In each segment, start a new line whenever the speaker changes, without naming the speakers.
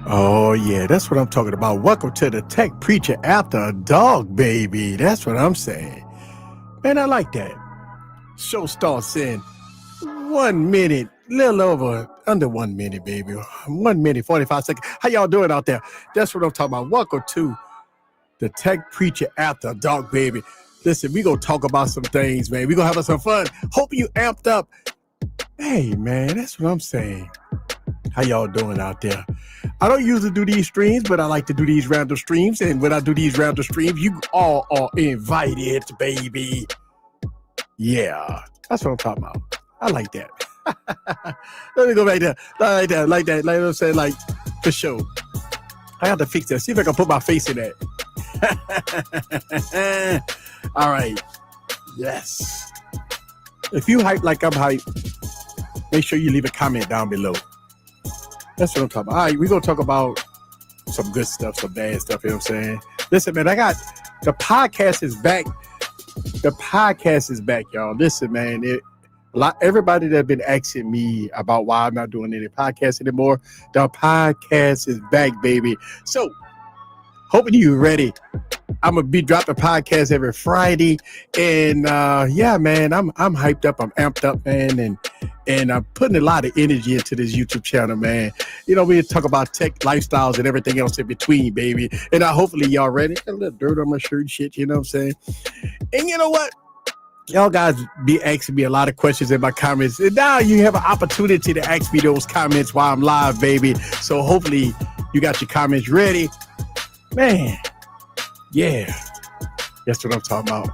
Oh, yeah, that's what I'm talking about. Welcome to the Tech Preacher After Dog, baby. That's what I'm saying. Man, I like that. Show starts in 1 minute, little over, under 1 minute, baby. 1 minute, 45 seconds. How y'all doing out there? That's what I'm talking about. Welcome to the Tech Preacher After Dog, baby. Listen, we going to talk about some things, man. We going to have some fun. Hope you amped up. Hey, man, that's what I'm saying. How y'all doing out there? I don't usually do these streams, but I like to do these random streams. And when I do these random streams, you all are invited, baby. Yeah, that's what I'm talking about. I like that. Let me go back there. Like that. Like I'm saying, like, for sure. I have to fix that. See if I can put my face in that. All right. Yes. If you hype like I'm hype, make sure you leave a comment down below. That's what I'm talking about. All right, we're going to talk about some good stuff, some bad stuff, you know what I'm saying? Listen, man, the podcast is back. The podcast is back, y'all. Listen, man, everybody that's been asking me about why I'm not doing any podcasts anymore, the podcast is back, baby. So, hoping you're ready. I'm gonna be dropping podcast every Friday, and yeah, man, I'm hyped up, I'm amped up, man, and I'm putting a lot of energy into this YouTube channel, man. You know, we talk about tech, lifestyles, and everything else in between, baby. And hopefully y'all ready. Got a little dirt on my shirt and shit, you know what I'm saying? And you know what? Y'all guys be asking me a lot of questions in my comments, and now you have an opportunity to ask me those comments while I'm live, baby. So hopefully you got your comments ready, man. Yeah, that's what I'm talking about.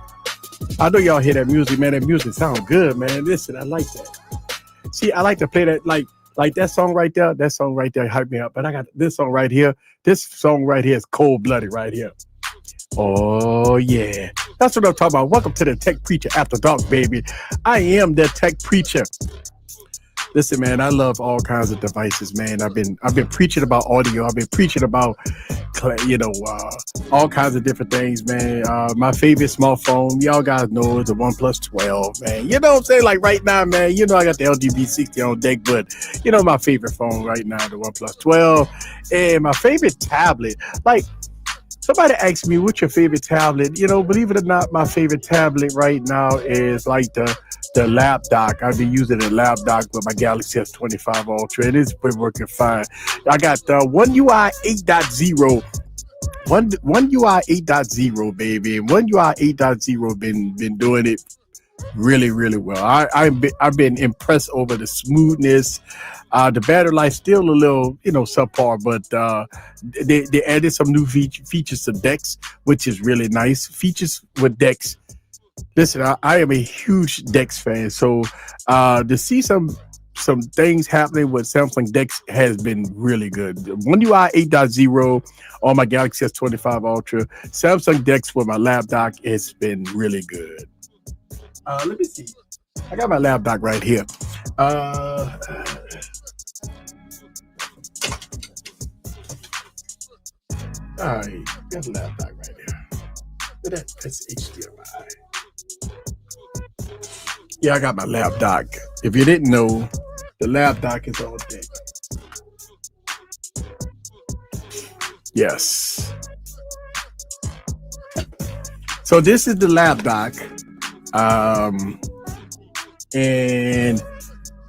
I know y'all hear that music, man. That music sounds good, man. Listen, I like that. See, I like to play that, like that song right there. That song right there hyped me up. But I got this song right here. This song right here is cold-blooded right here. Oh, yeah. That's what I'm talking about. Welcome to the Tech Preacher After Dark, baby. I am the Tech Preacher. Listen, man, I love all kinds of devices, man. I've been preaching about audio. I've been preaching about, all kinds of different things, man. My favorite smartphone, y'all guys know, is the OnePlus 12, man. You know what I'm saying? Like right now, man, you know I got the LG V60 on deck, but you know my favorite phone right now, the OnePlus 12. And my favorite tablet, like, somebody asked me, what's your favorite tablet? You know, believe it or not, my favorite tablet right now is like the lap dock. I've been using the lap dock with my Galaxy S25 Ultra, and it's been working fine. I got One UI 8.0. One UI 8.0, baby. And One UI 8.0 been doing it really, really well. I've been impressed over the smoothness. The battery life still a little, subpar, but they added some new features to Dex, which is really nice. Features with Dex. Listen, I am a huge Dex fan, so to see some things happening with Samsung Dex has been really good. One UI 8.0 on my Galaxy S25 Ultra. Samsung Dex with my lap dock, it's been really good. Let me see. I got my lap dock right here. All right, got the lap dock right there. That's HDMI. Yeah, I got my lap dock. If you didn't know, the lap dock is on deck. Yes. So this is the lap dock. And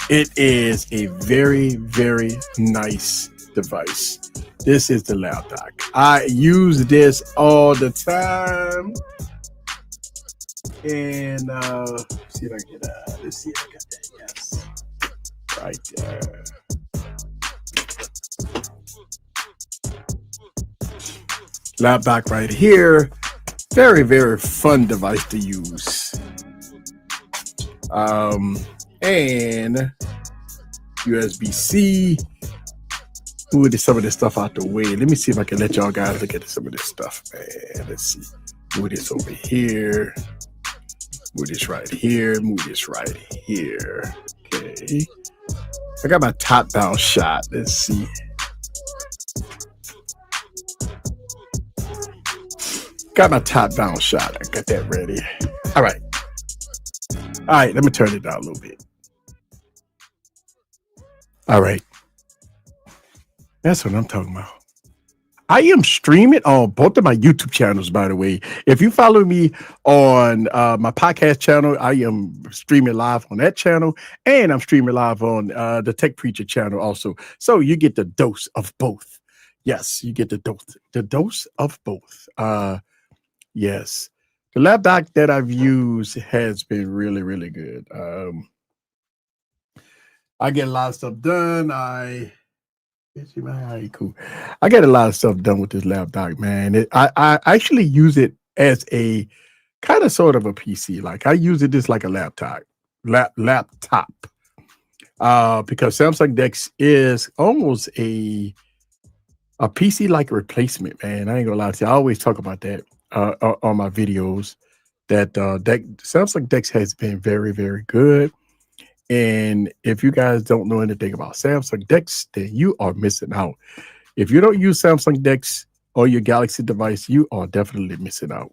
it is a very, very nice device. This is the lap dock. I use this all the time. And see if I can get let's see if I got that. Yes. Right there. Lap dock right here. Very, very fun device to use. And USB-C. Move some of this stuff out the way. Let me see if I can let y'all guys look at some of this stuff, man. Let's see. Move this over here. Move this right here. Move this right here. Okay. I got my top-down shot. Let's see. Got my top-down shot. I got that ready. All right. All right, let me turn it down a little bit. All right. That's what I'm talking about. I am streaming on both of my YouTube channels, by the way. If you follow me on my podcast channel, I am streaming live on that channel, and I'm streaming live on the Tech Preacher channel also. So you get the dose of both. Yes, you get the dose of both. Yes, the lab doc that I've used has been really, really good. I get a lot of stuff done. Cool. I get a lot of stuff done with this lab doc, man. I actually use it as a kind of sort of a PC. Like I use it just like a laptop. Because Samsung Dex is almost a PC like replacement, man. I ain't gonna lie to you. I always talk about that on my videos. That Samsung Dex has been very, very good. And if you guys don't know anything about Samsung Dex, then you are missing out. If you don't use Samsung Dex or your Galaxy device, you are definitely missing out.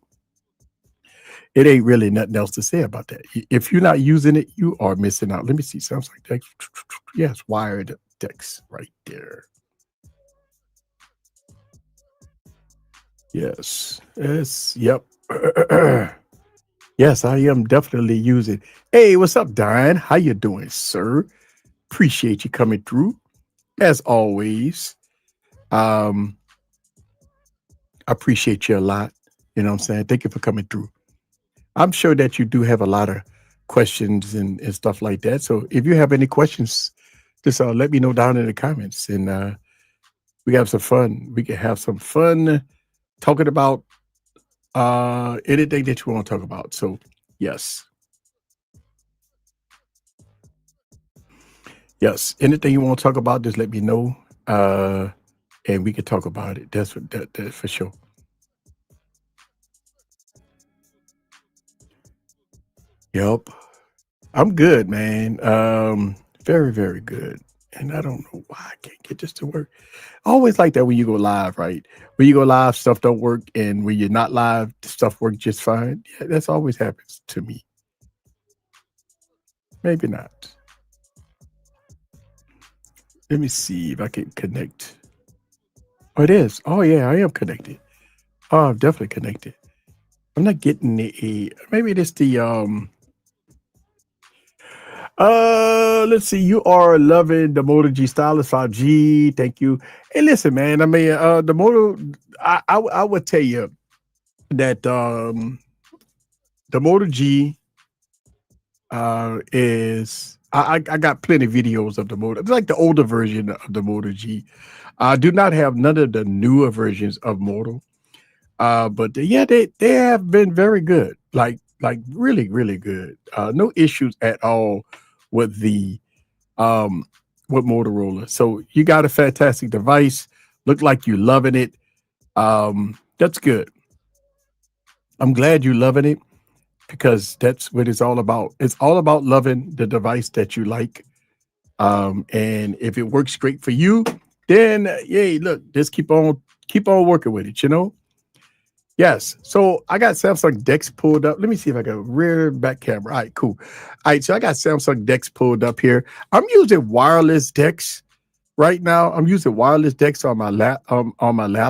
It ain't really nothing else to say about that. If you're not using it, you are missing out. Let me see Samsung Dex. Yes, wired Dex right there. Yes. Yep. Yes, I am definitely using. Hey, what's up, Diane? How you doing, sir? Appreciate you coming through, as always. I appreciate you a lot. You know what I'm saying? Thank you for coming through. I'm sure that you do have a lot of questions and stuff like that. So if you have any questions, just let me know down in the comments, and we can have some fun. We can have some fun talking about anything that you want to talk about. So yes, anything you want to talk about, just let me know, and we can talk about it. That's for sure. Yep, I'm good, man. Very, very good. And I don't know why I can't get this to work. I always like that when you go live, right? When you go live, stuff don't work, and when you're not live, stuff works just fine. Yeah, that's always happens to me. Maybe not. Let me see if I can connect. Oh, it is. Oh yeah, I am connected. Oh, I'm definitely connected. I'm not getting maybe it is the let's see. You are loving the Moto G Stylus 5G. Thank you. Hey, listen, man. I mean, the Moto. I would tell you that the Moto G is. I got plenty of videos of the Moto. It's like the older version of the Moto G. I do not have none of the newer versions of Moto. But yeah, they have been very good. Like really, really good. No issues at all with the with Motorola. So you got a fantastic device. Look like you're loving it. That's good. I'm glad you're loving it because that's what it's all about. It's all about loving the device that you like. And if it works great for you, then yay, look, just keep on working with it, you know? Yes. So I got Samsung Dex pulled up. Let me see if I got a rear back camera. All right, cool. All right, so I got Samsung Dex pulled up here. I'm using wireless Dex right now. I'm using wireless Dex on my lap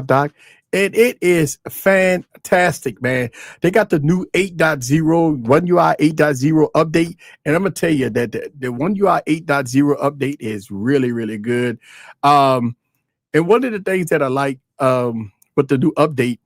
dock, and it is fantastic, man. They got the new 8.0 One UI 8.0 update, and I'm gonna tell you that the One UI 8.0 update is really, really good. And one of the things that I like with the new update,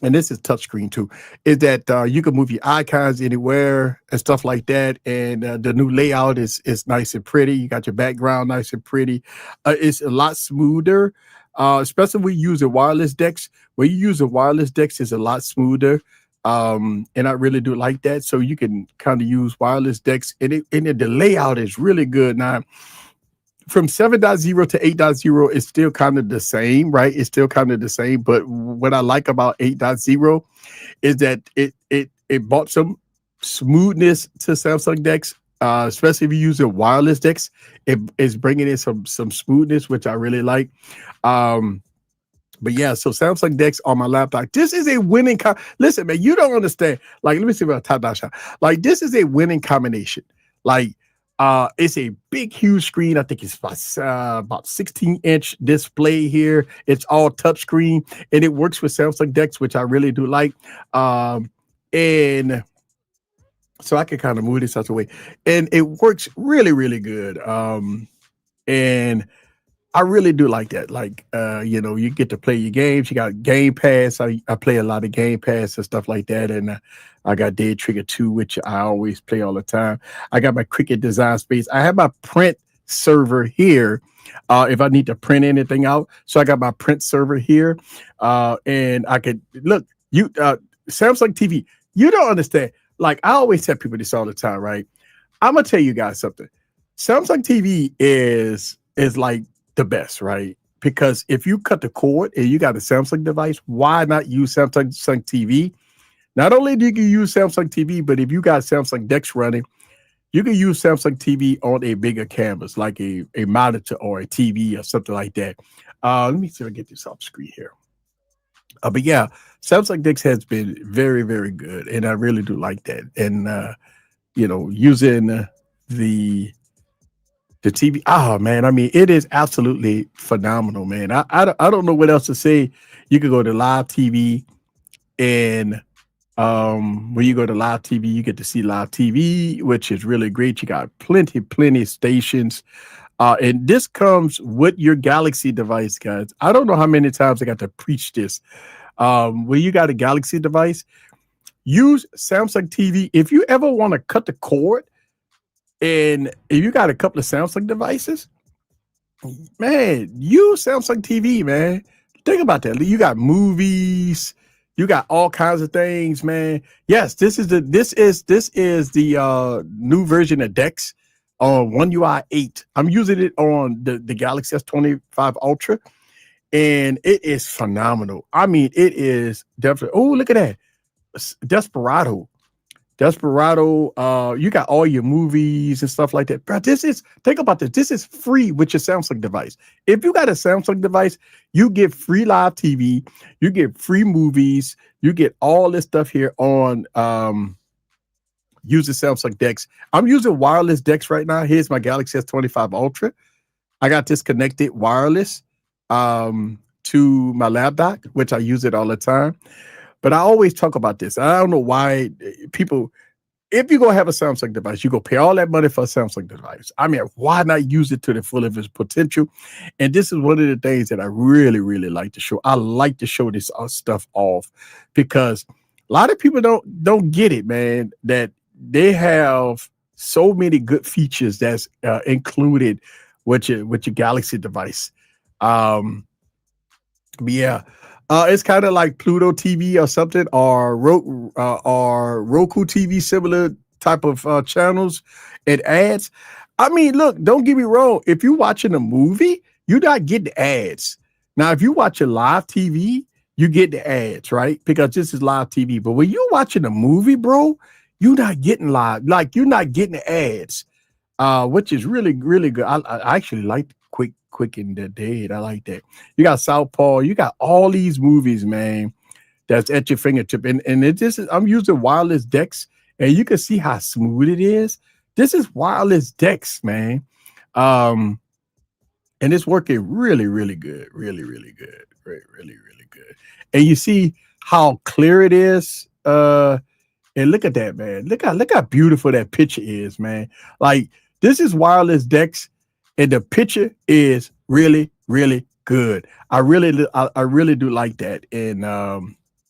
and this is touchscreen too, is that you can move your icons anywhere and stuff like that. And the new layout is nice and pretty. You got your background nice and pretty. It's a lot smoother, especially when you use a wireless Dex. When you use a wireless Dex, it's a lot smoother. And I really do like that. So you can kind of use wireless Dex, and the layout is really good. Now, from 7.0 to 8.0 is still kind of the same, right? It's still kind of the same. But what I like about 8.0 is that it brought some smoothness to Samsung Dex, especially if you use a wireless Dex. It is bringing in some smoothness, which I really like. But yeah, so Samsung Dex on my laptop. This is a winning. Listen, man, you don't understand. Like, let me see if I type that shot. Like, this is a winning combination. Like, It's a big, huge screen. I think it's about 16-inch display here. It's all touchscreen, and it works with Samsung Dex, which I really do like. And so I can kind of move this out of the way, and it works really, really good. And I really do like that. Like, you get to play your games. You got Game Pass. I play a lot of Game Pass and stuff like that. And I got Dead Trigger 2, which I always play all the time. I got my Cricut Design Space. I have my print server here if I need to print anything out. So I got my print server here. And I could look, Samsung TV, you don't understand. Like, I always tell people this all the time, right? I'm gonna tell you guys something. Samsung TV is like the best, right? Because if you cut the cord and you got a Samsung device, why not use Samsung TV? Not only do you can use Samsung TV, but if you got Samsung Dex running, you can use Samsung TV on a bigger canvas, like a monitor or a TV or something like that. Let me see if I get this off screen here. But yeah, Samsung Dex has been very, very good, and I really do like that. And using the TV. Oh man, I mean, it is absolutely phenomenal, man. I don't know what else to say. You can go to live TV, and when you go to live TV, you get to see live TV, which is really great. You got plenty stations. And this comes with your Galaxy device, guys. I don't know how many times I got to preach this. When you got a Galaxy device, use Samsung TV. If you ever want to cut the cord, and if you got a couple of Samsung devices, man, use Samsung TV, man. Think about that. You got movies, you got all kinds of things, man. Yes, this is the new version of Dex on One UI 8. I'm using it on the Galaxy S25 Ultra, and it is phenomenal. I mean, it is definitely. Oh, look at that, Desperado. You got all your movies and stuff like that. Bro, think about this. This is free with your Samsung device. If you got a Samsung device, you get free live TV, you get free movies, you get all this stuff here on using Samsung Dex. I'm using wireless Dex right now. Here's my Galaxy S25 Ultra. I got this connected wireless to my lap dock, which I use it all the time. But I always talk about this. I don't know why people, if you're going to have a Samsung device, you go pay all that money for a Samsung device. I mean, why not use it to the full of its potential? And this is one of the things that I really, really like to show. I like to show this stuff off because a lot of people don't get it, man, that they have so many good features that's included with your Galaxy device. Yeah. It's kind of like Pluto TV or something, or Roku TV, similar type of channels and ads. I mean, look, don't get me wrong. If you're watching a movie, you're not getting ads. Now, if you watch a live TV, you get the ads, right? Because this is live TV. But when you're watching a movie, bro, you're not getting live. Like, you're not getting the ads, which is really, really good. I actually like Quick and the Dead. I like that. You got Southpaw. You got all these movies, man, that's at your fingertip. And I'm using wireless Dex, and you can see how smooth it is. This is wireless Dex, man. And it's working really, really good. Really, really good. Really, really good. And you see how clear it is. And look at that, man. Look how beautiful that picture is, man. Like, this is wireless Dex, and the picture is really, really good. I really do like that. And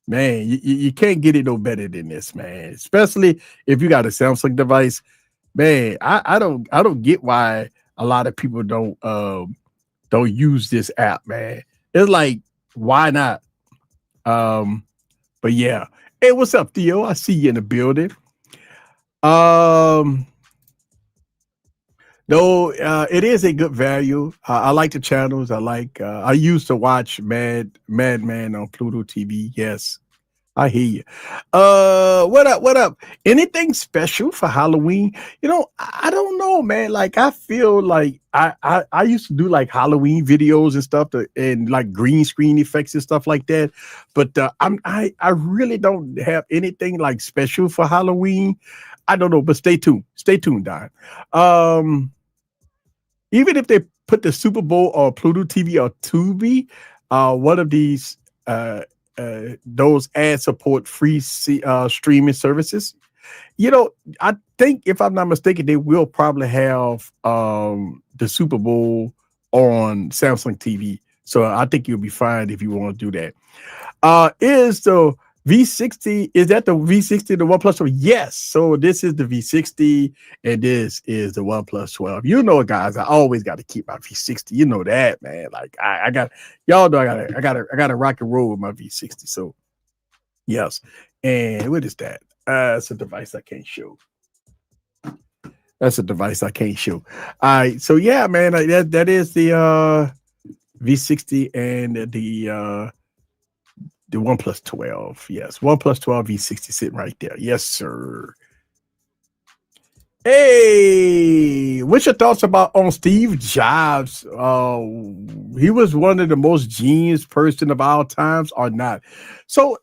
man, you can't get it no better than this, man. Especially if you got a Samsung device, man. I don't get why a lot of people don't use this app, man. It's like, why not? But yeah. Hey, what's up, Theo? I see you in the building. No, it is a good value. I like the channels. I used to watch Madman on Pluto TV. Yes, I hear you. What up? Anything special for Halloween? I don't know, man. Like, I feel like I used to do like Halloween videos and stuff and like green screen effects and stuff like that. But I really don't have anything like special for Halloween. I don't know, but stay tuned. Stay tuned, Don. Um, Even if they put the Super Bowl or Pluto TV or Tubi, one of these those ad support free streaming services. You know, I think if I'm not mistaken, they will probably have the Super Bowl on Samsung TV. So I think you'll be fine if you want to do that. Is the V60, is that the V60, the OnePlus 12? Yes. So this is the V60 and this is the OnePlus 12. You know, guys, I always got to keep my V60. You know that, man. Like I got, y'all know I got to rock and roll with my V60. So yes. And what is that? It's a device I can't show. That's a device I can't show. All right. So yeah, man, that is the V60 and the OnePlus 12. Yes, OnePlus 12 V60 sitting right there. Yes, sir. Hey, what's your thoughts about on Steve Jobs? He was one of the most genius person of our times, or not? So,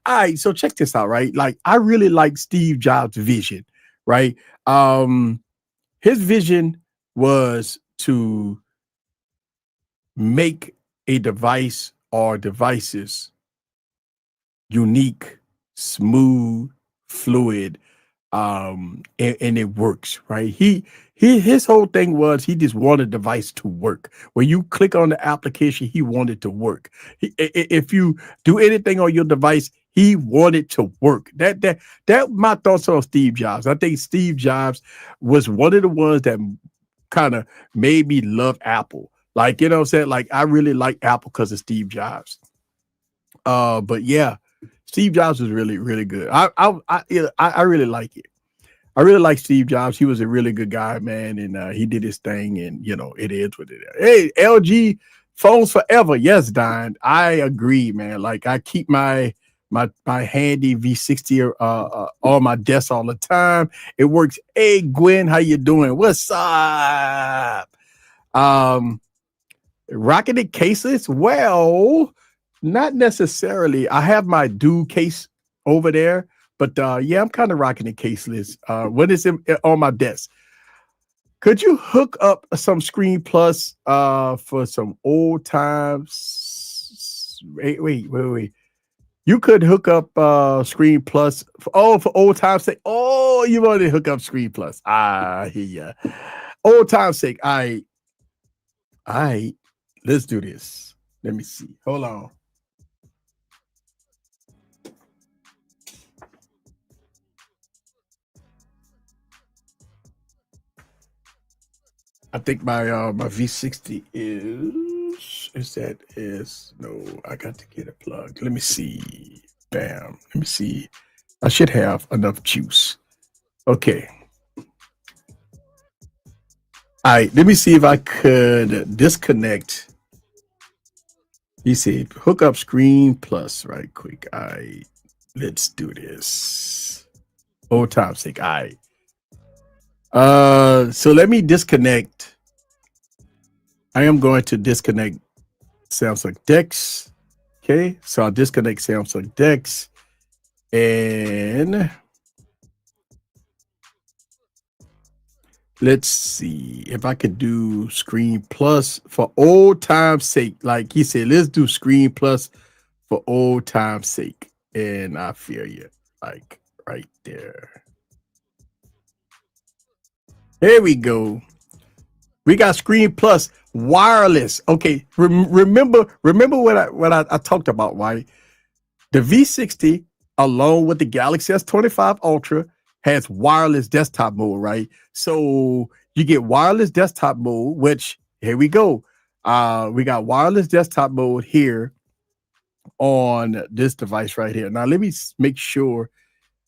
all right. So check this out, right? Like, I really like Steve Jobs' vision, right? His vision was to make a device or devices unique, smooth, fluid, and it works, right? His whole thing was he just wanted the device to work. When you click on the application, he wanted to work. If you do anything on your device, he wanted to work. That my thoughts on Steve Jobs. I think Steve Jobs was one of the ones that kind of made me love Apple. Like, you know what I'm saying? Like, I really like Apple because of Steve Jobs. But yeah, Steve Jobs was really, really good. I really like it. I really like Steve Jobs. He was a really good guy, man, and he did his thing. And you know, it is what it is. Hey, LG phones forever. Yes, Don. I agree, man. Like I keep my handy V60 on my desk all the time. It works. Hey, Gwen, how you doing? What's up? Um, Rocking it caseless? Well, not necessarily. I have my dual case over there, but yeah, I'm kind of rocking it caseless. When it's on my desk. Could you hook up some Screen Plus for some old times? Wait. You could hook up Screen Plus for old time's sake. Oh, you want to hook up Screen Plus. I hear ya. Old time's sake. All right. Let's do this. Let me see. Hold on. I think my V60 is no, I got to get it plugged. Let me see. Bam. Let me see. I should have enough juice. Okay. All right. Let me see if I could disconnect. You see, hook up Screen Plus right quick. All right. Let's do this. Old time's sake. All right. So let me disconnect. I am going to disconnect Samsung Dex. Okay, so I'll disconnect Samsung Dex and let's see if I could do Screen Plus for old time's sake. Like he said, let's do Screen Plus for old time's sake. And I feel you, like right there. There we go. We got Screen Plus wireless. Okay, remember what I talked about, right? The V60 along with the Galaxy S25 Ultra has wireless desktop mode, right? So you get wireless desktop mode, which here we go. We got wireless desktop mode here on this device right here. Now let me make sure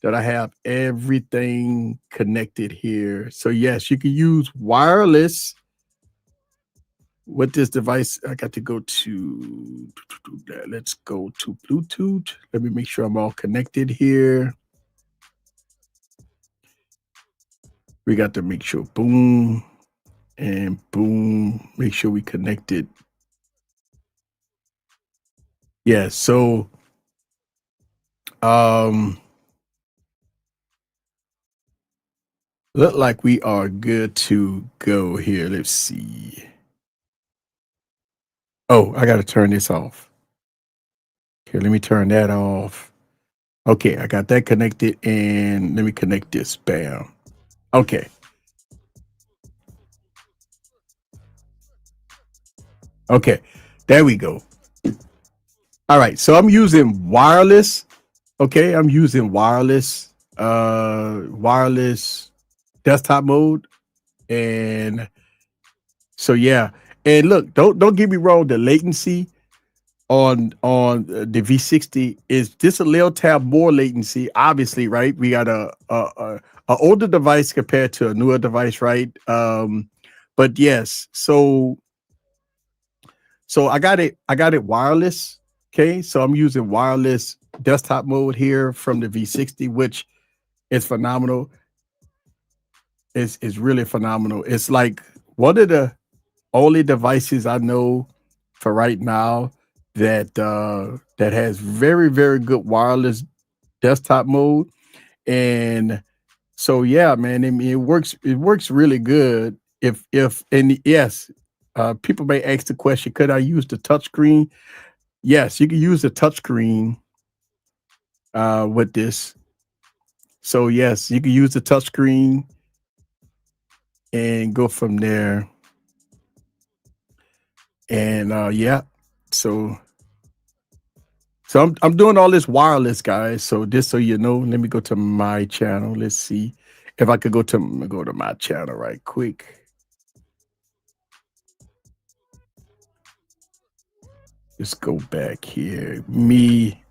that I have everything connected here. So yes, you can use wireless with this device. I got to go to, let's go to Bluetooth. Let me make sure I'm all connected here. We got to make sure boom and boom, make sure we connected. Yeah, so um Look like we are good to go here. Let's see. Oh, I got to turn this off. Okay, let me turn that off. Okay, I got that connected, and let me connect this. Bam. Okay. Okay. There we go. All right. So I'm using wireless. Okay, I'm using wireless desktop mode. And so yeah. And look, don't get me wrong, the latency on the V60 is just a little tab more latency. Obviously, right? We got a older device compared to a newer device, right? But yes, so I got it wireless. Okay, so I'm using wireless desktop mode here from the V60, which is phenomenal. It's really phenomenal. It's like one of the only devices I know for right now that has very good wireless desktop mode. And so yeah, man, I mean, it works really good. If and yes, people may ask the question, could I use the touchscreen? Yes, you can use the touchscreen with this. So yes, you can use the touchscreen and go from there. And yeah, so I'm doing all this wireless, guys. So just so you know, let me go to my channel. Let's see if I could go to my channel right quick. Let's go back here. Me.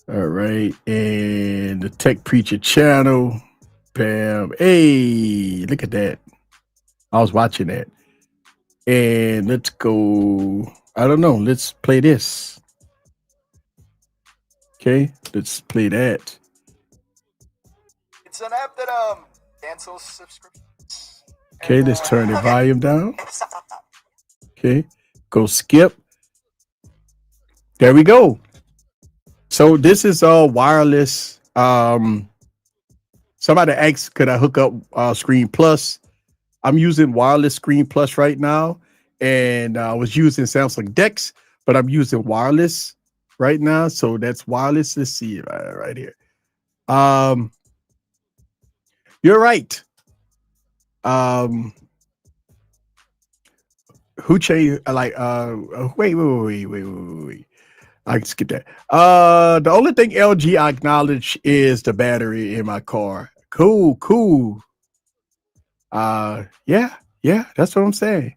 All right. And the Tech Preacher channel. Bam. Hey, look at that. I was watching that. And let's go. I don't know. Let's play this. Okay. Let's play that.
It's an app that cancels subscriptions.
Okay, let's turn the volume down. Okay. Go skip. There we go. So this is all wireless. Somebody asked, could I hook up Screen Plus? I'm using wireless Screen Plus right now, and I was using Samsung Dex, but I'm using wireless right now. So that's wireless. Let's see it right here. You're right. Who changed? Wait. I can skip that. The only thing LG I acknowledge is the battery in my car. Cool. Yeah, that's what I'm saying.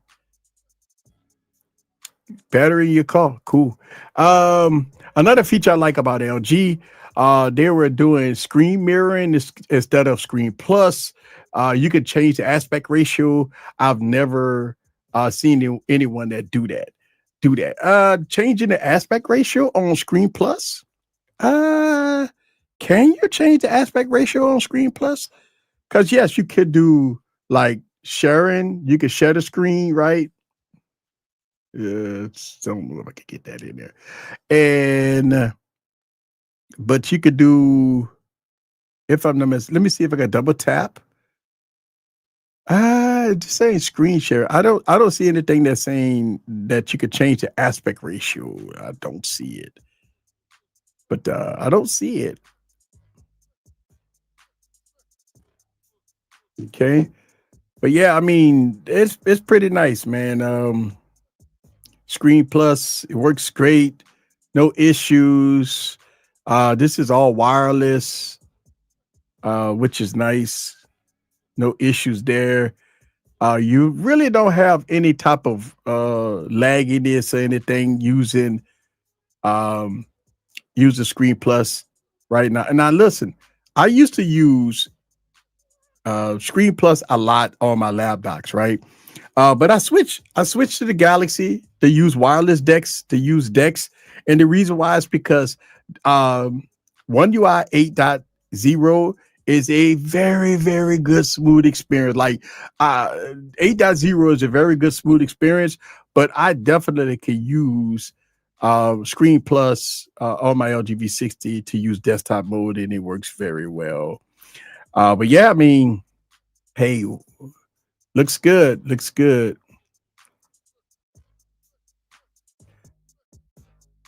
Battery in your car, cool. Another feature I like about LG, they were doing screen mirroring instead of Screen Plus. You could change the aspect ratio. I've never seen anyone that do that. Changing the aspect ratio on Screen Plus. Can you change the aspect ratio on Screen Plus? Because yes, you could do like sharing. You could share the screen, right? Don't know if I could get that in there. And but you could do if I'm not let me see if I can double tap. Just saying screen share. I don't see anything that's saying that you could change the aspect ratio. I don't see it. But I don't see it. Okay. But yeah, I mean, it's pretty nice, man. Screen Plus, it works great. No issues. This is all wireless, which is nice. No issues there. You really don't have any type of lagginess or anything using use the Screen Plus right now. And now listen, I used to use Screen Plus a lot on my laptops, right? But I switched to the Galaxy to use wireless Dex, and the reason why is because One UI 8.0 is a very good smooth experience. Like 8.0 is a very good smooth experience, but I definitely can use Screen Plus on my LG V60 to use desktop mode, and it works very well. But yeah, I mean, Hey, looks good. Looks good.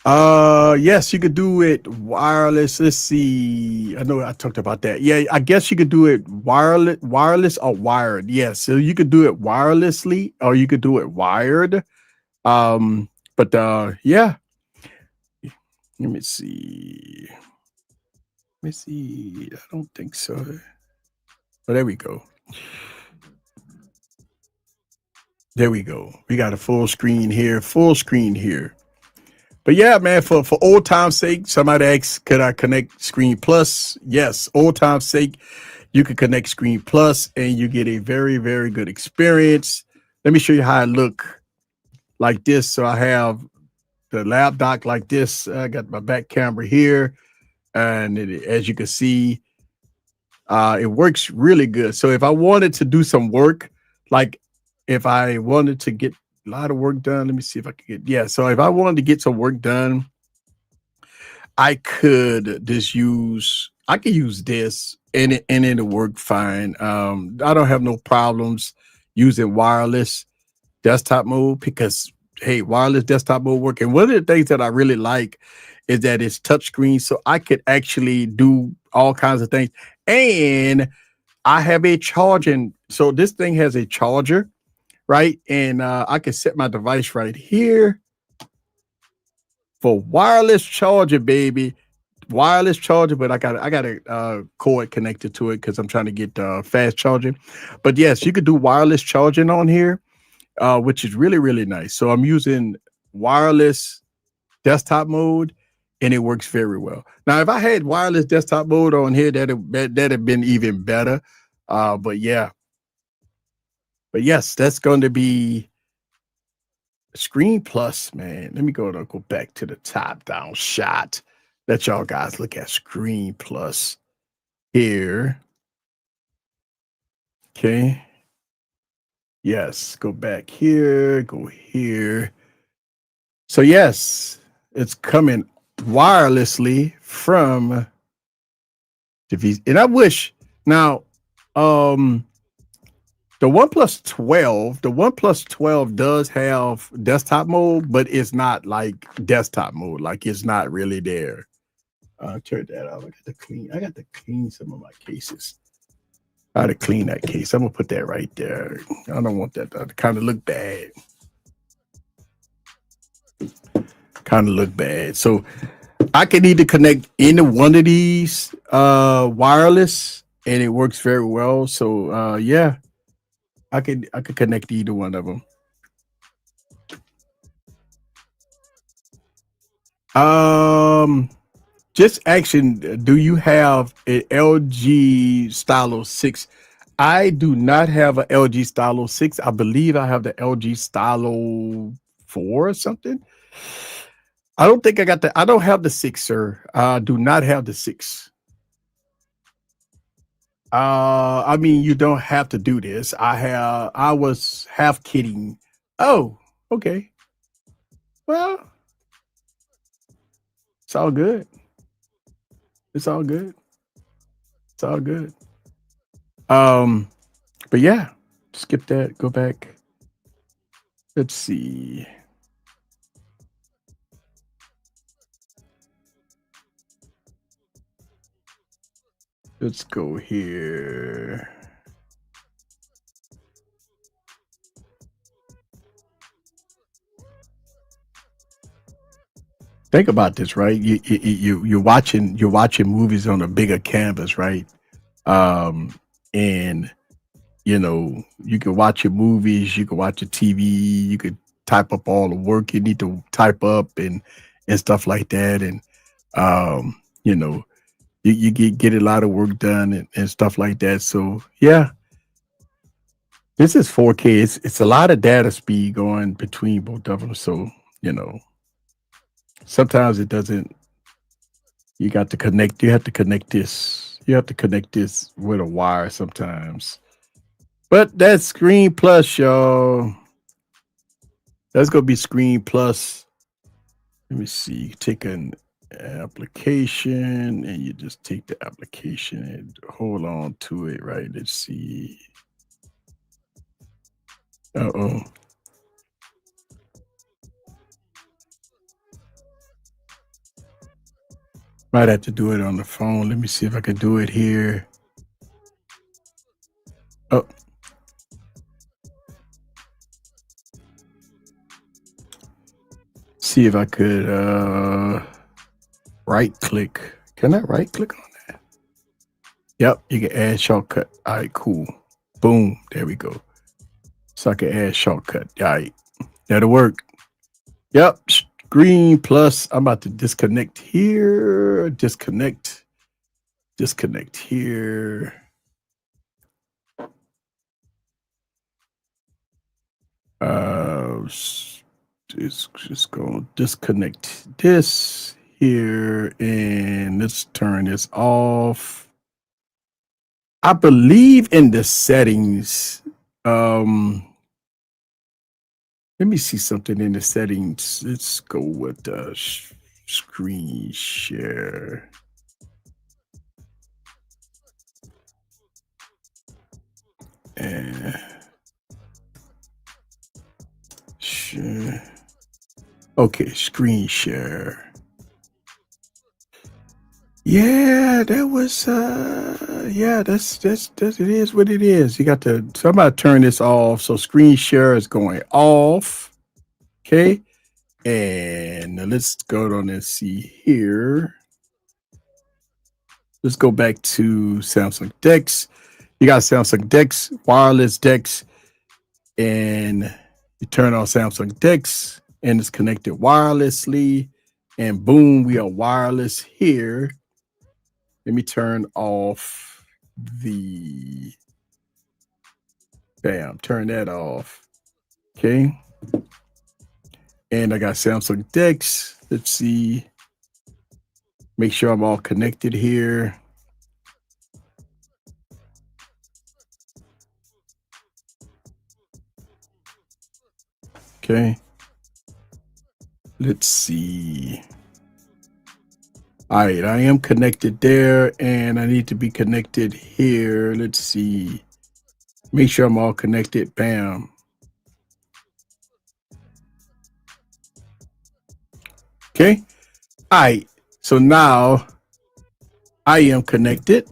Yes, you could do it wireless. Let's see. I know I talked about that. Yeah, I guess you could do it wireless or wired. Yes, so you could do it wirelessly or you could do it wired. But yeah, let me see. Let me see. I don't think so. But there we go. There we go. We got a full screen here. Full screen here. But yeah, man, for old time's sake, somebody asked, could I connect Screen Plus? Yes, old time's sake, you can connect Screen Plus and you get a very, very good experience. Let me show you how I look like this. So I have the lab dock like this. I got my back camera here. And as you can see, it works really good. So if I wanted to do some work, like if I wanted to get a lot of work done, let me see if I can get, yeah. So if I wanted to get some work done, I could I could use this and it'll work fine. I don't have no problems using wireless desktop mode because hey, wireless desktop mode work. And one of the things that I really like is that it's touchscreen, so I could actually do all kinds of things. And I have a charging, so this thing has a charger, right? And I can set my device right here for wireless charger, baby. Wireless charger, but I got a cord connected to it because I'm trying to get fast charging. But yes, you could do wireless charging on here, which is really really nice. So I'm using wireless desktop mode, and it works very well. Now, if I had wireless desktop mode on here, that'd have been even better. But yeah, but yes, that's going to be Screen Plus, man. Let me go back to the top down shot. Let y'all guys look at Screen Plus here. Okay. Yes, go back here, go here. So yes, it's coming wirelessly from the V. And I wish now the OnePlus 12 does have desktop mode, but it's not like desktop mode. Like it's not really there. Turn that off. I got to clean some of my cases. I got to clean that case. I'm gonna put that right there. I don't want that to kind of look bad. Kind of look bad. So I can either connect into one of these wireless, and it works very well. So yeah, I could connect to either one of them. Just action. Do you have an LG Stylo 6? I do not have an LG Stylo 6. I believe I have the LG Stylo 4 or something. I don't think I got the I don't have the 6, sir. I do not have the 6. I mean, you don't have to do this. I was half kidding. Oh, okay. Well, it's all good. It's all good. It's all good. Um, but yeah, skip that, go back. Let's see. Let's go here. Think about this, right? You're watching movies on a bigger canvas, right? And you know you can watch your movies, you can watch your TV, you could type up all the work you need to type up and stuff like that, and you know you get a lot of work done and stuff like that. So yeah, this is 4K. It's a lot of data speed going between both of them. So you know sometimes it doesn't. You got to connect. You have to connect this. You have to connect this with a wire sometimes. But that's Screen Plus, y'all. That's gonna be Screen Plus. Let me see. You take an application and you just take the application and hold on to it, right? Let's see. Uh-oh. Might have to do it on the phone. Let me see if I can do it here. Oh. See if I could right click. Can I right click on that? Yep, you can add shortcut. All right, cool. Boom. There we go. So I can add shortcut. All right. That'll work. Yep. Screen plus. I'm about to disconnect here. Disconnect here. Just go disconnect this here, and let's turn this off. I believe in the settings. Let me see something in the settings. Let's go with the screen share. And share. Okay, screen share. Yeah, that was yeah, that's it is what it is. You got to somebody turn this off. So screen share is going off. Okay. And let's go on and see here. Let's go back to Samsung DeX. You got Samsung DeX, wireless DeX, and you turn on Samsung DeX and it's connected wirelessly. And boom, we are wireless here. Let me turn off the bam, turn that off. Okay. And I got Samsung DeX. Let's see. Make sure I'm all connected here. Okay. Let's see. All right, I am connected there, and I need to be connected here. Let's see. Make sure I'm all connected. Bam. Okay. All right. So now I am connected.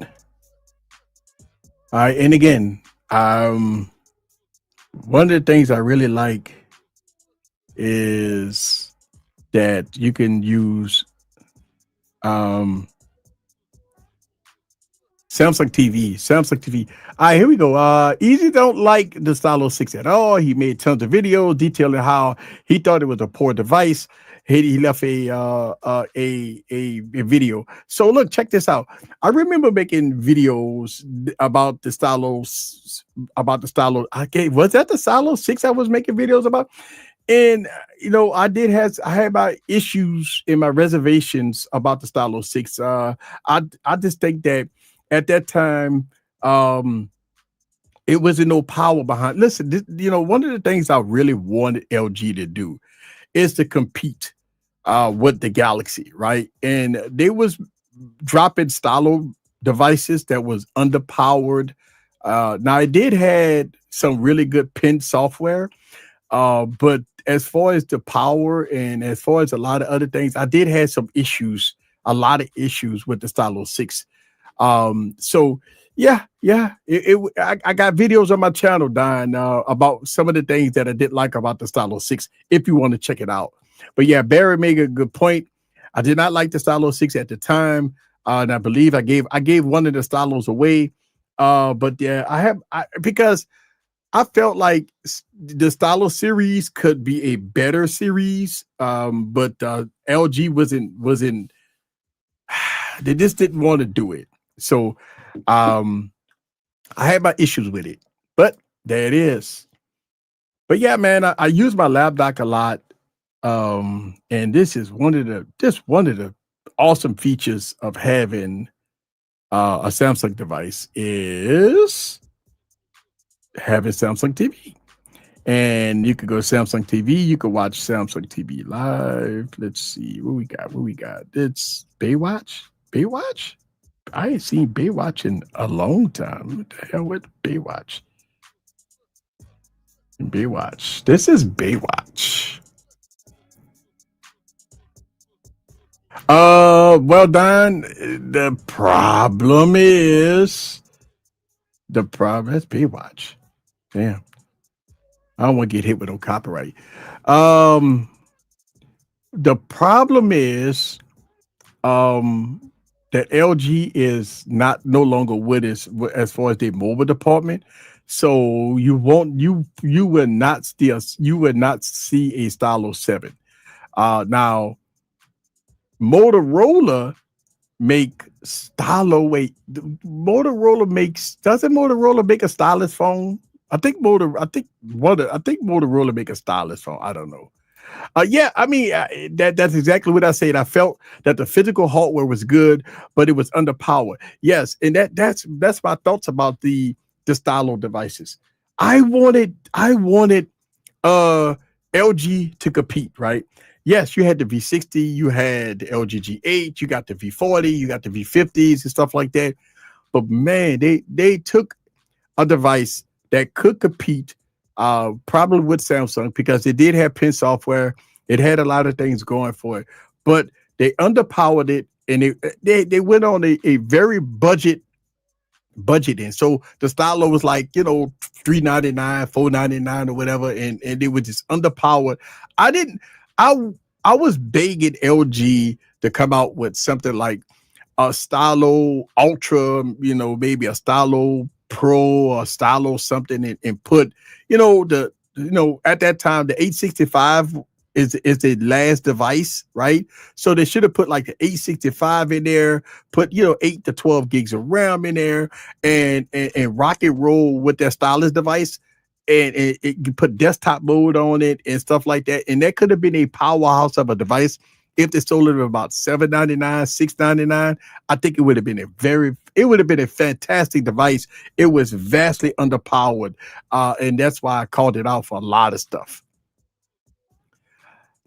All right. And again, one of the things I really like is that you can use Samsung TV. All right, here we go. Easy don't like the Stylo 6 at all. He made tons of videos detailing how he thought it was a poor device. He left a video. So look, check this out. I remember making videos about the Stylo. Okay, was that the Stylo 6 I was making videos about? And you know, I had my issues in my reservations about the Stylo 6. I just think that at that time, it wasn't no power behind. Listen, one of the things I really wanted LG to do is to compete with the Galaxy, right? And they was dropping Stylo devices that was underpowered. Now it did had some really good pen software, but as far as the power and as far as a lot of other things, I did have some issues, a lot of issues with the Stylo 6. So I got videos on my channel, Don, about some of the things that I didn't like about the Stylo 6, if you want to check it out. But yeah, Barry made a good point. I did not like the Stylo 6 at the time. And I believe I gave one of the Stylos away. But yeah, because I felt like the Stylo series could be a better series. But LG wasn't they just didn't want to do it. So I had my issues with it, but there it is. But yeah, man, I use my lab dock a lot. And this is one of the awesome features of having a Samsung device is having Samsung TV. And you could go to Samsung TV. You could watch Samsung TV live. Let's see what we got. It's Baywatch. I ain't seen Baywatch in a long time. What the hell with Baywatch? Baywatch. This is Baywatch. Well done. The problem is Baywatch. Damn. I don't want to get hit with no copyright. The problem is that LG is no longer with us as far as their mobile department. So you will not see a Stylo 7. Now Motorola make Stylo. Doesn't Motorola make a stylus phone? I think Motorola make a stylus phone. I don't know. Yeah, I mean that's exactly what I said. I felt that the physical hardware was good, but it was underpowered. Yes, and that's my thoughts about the Stylo devices. I wanted LG to compete, right? Yes, you had the V60, you had the LG G8, you got the V40, you got the V50s and stuff like that. But man, they took a device that could compete probably with Samsung because it did have pen software. It had a lot of things going for it, but they underpowered it, and they went on a very budget. And so the Stylo was like, $399, $499 or whatever, and it was just underpowered. I was begging LG to come out with something like a Stylo Ultra, maybe a Stylo Pro or Stylo something, and put, at that time the 865 is the last device, right? So they should have put like the 865 in there, put 8 to 12 gigs of RAM in there, and rock and roll with their stylus device, and it put desktop mode on it and stuff like that. And that could have been a powerhouse of a device. If they sold it at about $799, $699, I think it would have been a fantastic device. It was vastly underpowered, and that's why I called it out for a lot of stuff.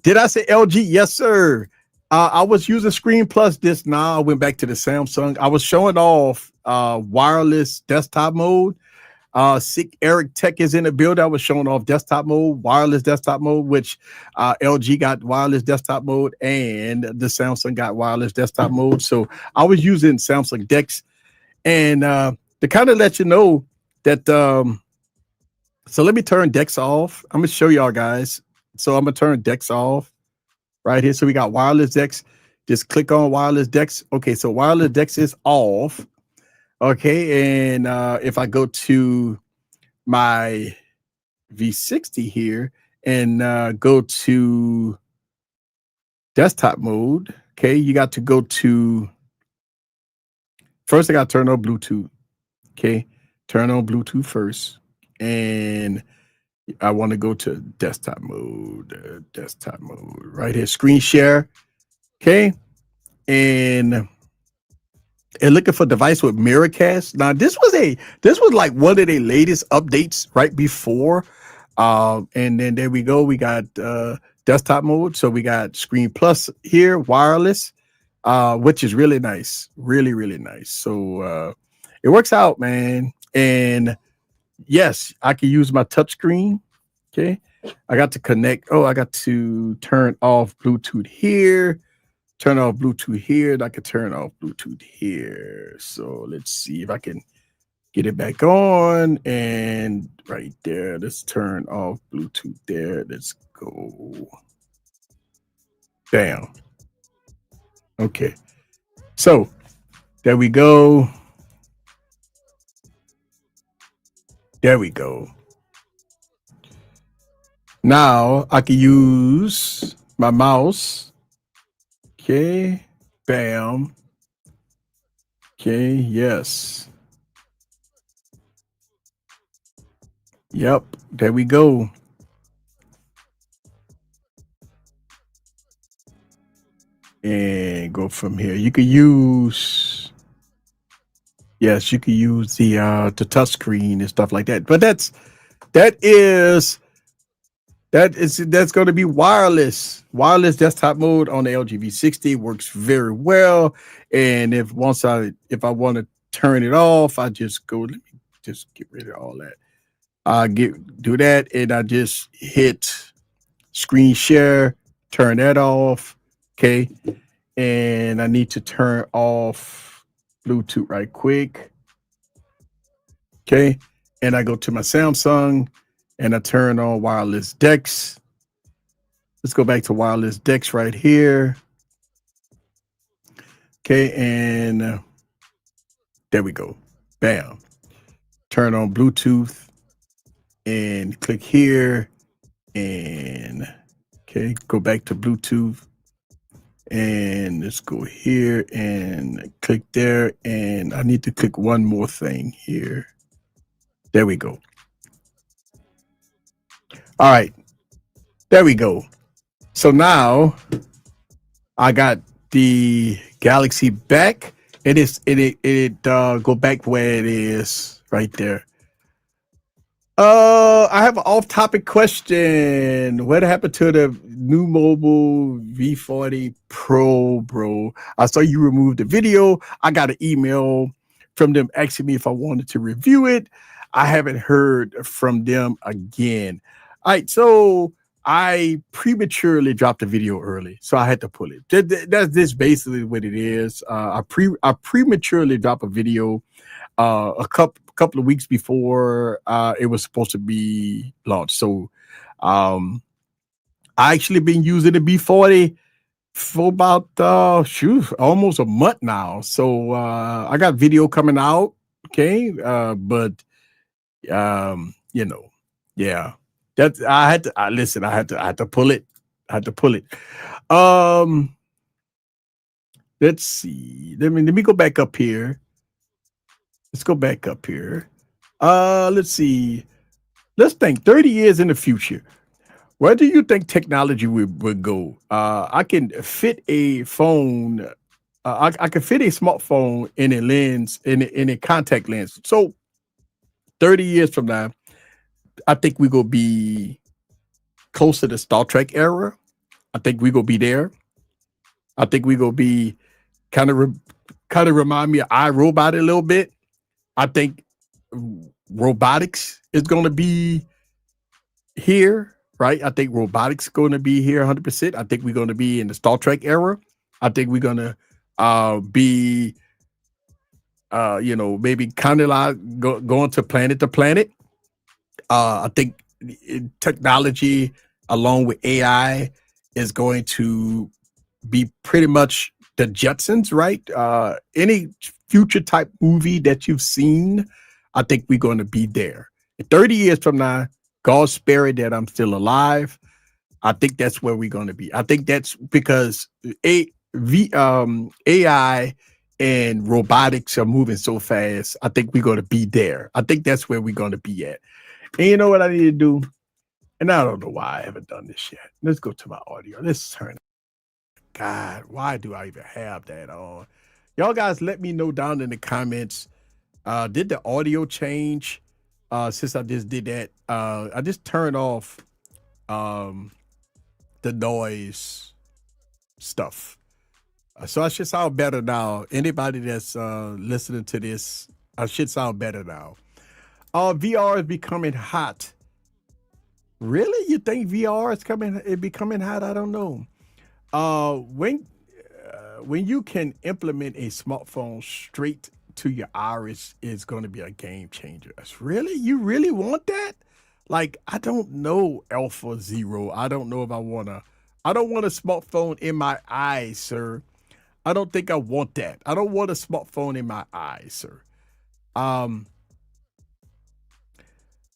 Did I say LG? Yes, sir. I was using Screen Plus this. Now I went back to the Samsung. I was showing off wireless desktop mode. Sick Eric Tech is in the build. I was showing off desktop mode, wireless desktop mode, which LG got wireless desktop mode, and the Samsung got wireless desktop mode. So I was using Samsung DeX, and to kind of let you know that. So let me turn DeX off. I'm gonna show y'all guys. So I'm gonna turn DeX off right here. So we got wireless DeX. Just click on wireless DeX. Okay, so wireless DeX is off. Okay, and if I go to my V60 here and go to desktop mode, okay, you got to go to, first I got to turn on Bluetooth. Okay, turn on Bluetooth first, and I want to go to desktop mode right here, screen share. Okay, and looking for device with Miracast. Now this was like one of the latest updates right before, and then there we go. We got desktop mode, so we got Screen Plus here, wireless, which is really nice, really nice. So it works out, man. And yes, I can use my touch screen. Okay, I got to connect. Oh, I got to turn off Bluetooth here. Turn off Bluetooth here, and I can turn off Bluetooth here. So let's see if I can get it back on. And right there, let's turn off Bluetooth there. Let's go. Bam. Okay. So there we go. There we go. Now I can use my mouse. Okay, bam. Okay, yes. Yep, there we go. And go from here. You could use, yes, you could use the touch screen and stuff like that. But that's going to be wireless desktop mode on the LG V60. Works very well. And if I want to turn it off, I just go, let me just get rid of all that. I do that, and I just hit screen share, turn that off. Okay, and I need to turn off Bluetooth right quick. Okay, and I go to my Samsung, and I turn on wireless DeX. Let's go back to wireless DeX right here. Okay, and there we go. Bam. Turn on Bluetooth and click here, and okay, go back to Bluetooth, and let's go here and click there, and I need to click one more thing here. There we go. All right, there we go. So now I got the Galaxy back. It go back where it is right there. I have an off-topic question. What happened to the new mobile V40 Pro, bro? I saw you removed the video. I got an email from them asking me if I wanted to review it. I haven't heard from them again. All right, so I prematurely dropped the video early, so I had to pull it. That's this basically what it is. I prematurely dropped a video a couple of weeks before it was supposed to be launched. So I actually been using the B40 for about almost a month now. So I got video coming out. Okay, but yeah, that I had to listen. I had to pull it. I had to pull it. Um, let's see. Let me go back up here. Let's go back up here. Let's see. Let's think 30 years in the future. Where do you think technology would go? I can fit a phone. I can fit a smartphone in a lens, in a contact lens. So 30 years from now, I think we gonna be close to the Star Trek era. I think we gonna be there. I think we gonna be kind of remind me of iRobot a little bit. I think robotics is gonna be here, right? I think robotics going to be here 100%. I think we're going to be in the Star Trek era. I think we're going to be, maybe kind of like going to planet. I think technology along with AI is going to be pretty much the Jetsons, right? Any future type movie that you've seen, I think we're going to be there. 30 years from now, God spare it that I'm still alive. I think that's where we're going to be. I think that's because AI and robotics are moving so fast. I think we're going to be there. I think that's where we're going to be at. And you know what I need to do? And I don't know why I haven't done this yet. Let's go to my audio. Let's turn. God, why do I even have that on? Y'all guys, let me know down in the comments. Did the audio change since I just did that? I just turned off the noise stuff. So I should sound better now. Anybody that's listening to this, I should sound better now. VR is becoming hot. Really? You think VR is becoming hot? I don't know. When you can implement a smartphone straight to your iris, is going to be a game changer. Really? You really want that? Like, I don't know, Alpha Zero. I don't know if I don't want a smartphone in my eyes, sir. I don't think I want that. I don't want a smartphone in my eyes, sir.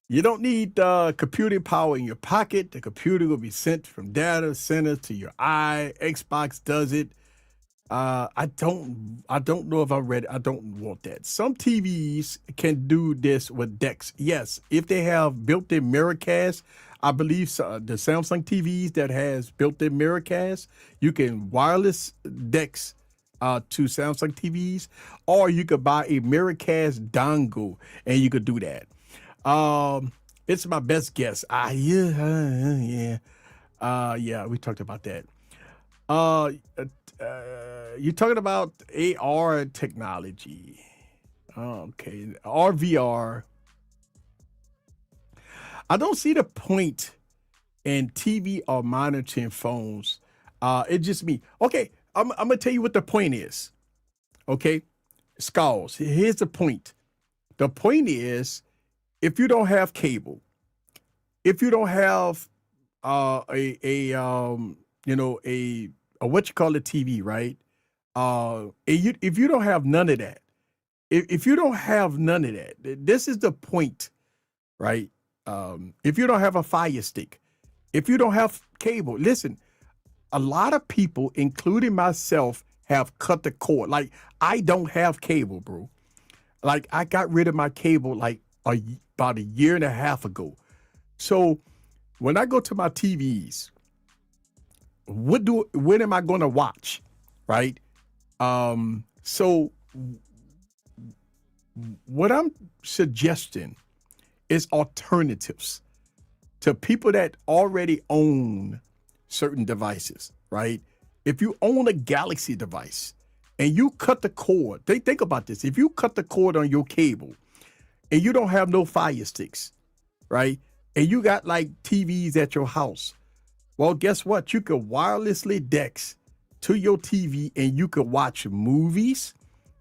You don't need computing power in your pocket. The computer will be sent from data center to your eye. Xbox does it. I don't know if I'm ready. I don't want that. Some TVs can do this with DeX. Yes, if they have built-in Miracast, I believe the Samsung TVs that has built-in Miracast, you can wireless DeX to Samsung TVs, or you could buy a Miracast dongle and you could do that. It's my best guess. Yeah, we talked about that. You're talking about AR technology. Okay, RVR. I don't see the point in TV or monitoring phones. It's just me. Okay, I'm gonna tell you what the point is. Okay, Skulls. Here's the point. The point is, if you don't have cable, if you don't have a what you call a TV, right? If you don't have none of that, if you don't have none of that, this is the point, right? If you don't have a Fire Stick, if you don't have cable, listen, a lot of people, including myself, have cut the cord. Like, I don't have cable, bro. Like, I got rid of my cable like about a year and a half ago. So when I go to my TVs, when am I going to watch, right? So what I'm suggesting is alternatives to people that already own certain devices, right? If you own a Galaxy device and you cut the cord, think about this. If you cut the cord on your cable and you don't have no Fire Sticks, right? And you got like TVs at your house, well, guess what? You could wirelessly DeX to your TV and you could watch movies,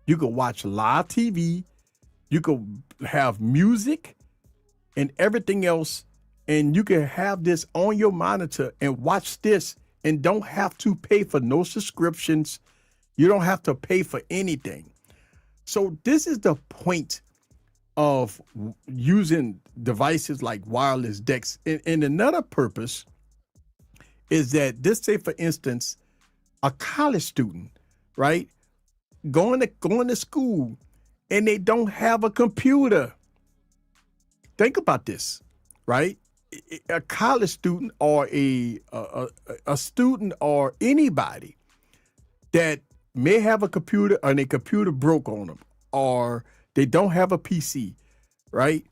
you could watch live TV, you could have music and everything else, and you can have this on your monitor and watch this and don't have to pay for no subscriptions. You don't have to pay for anything. So this is the point of using devices like wireless DeX. And another purpose is that this, say for instance, a college student, right, going to school and they don't have a computer. Think about this, right? A college student or a student or anybody that may have a computer and a computer broke on them or they don't have a PC, right?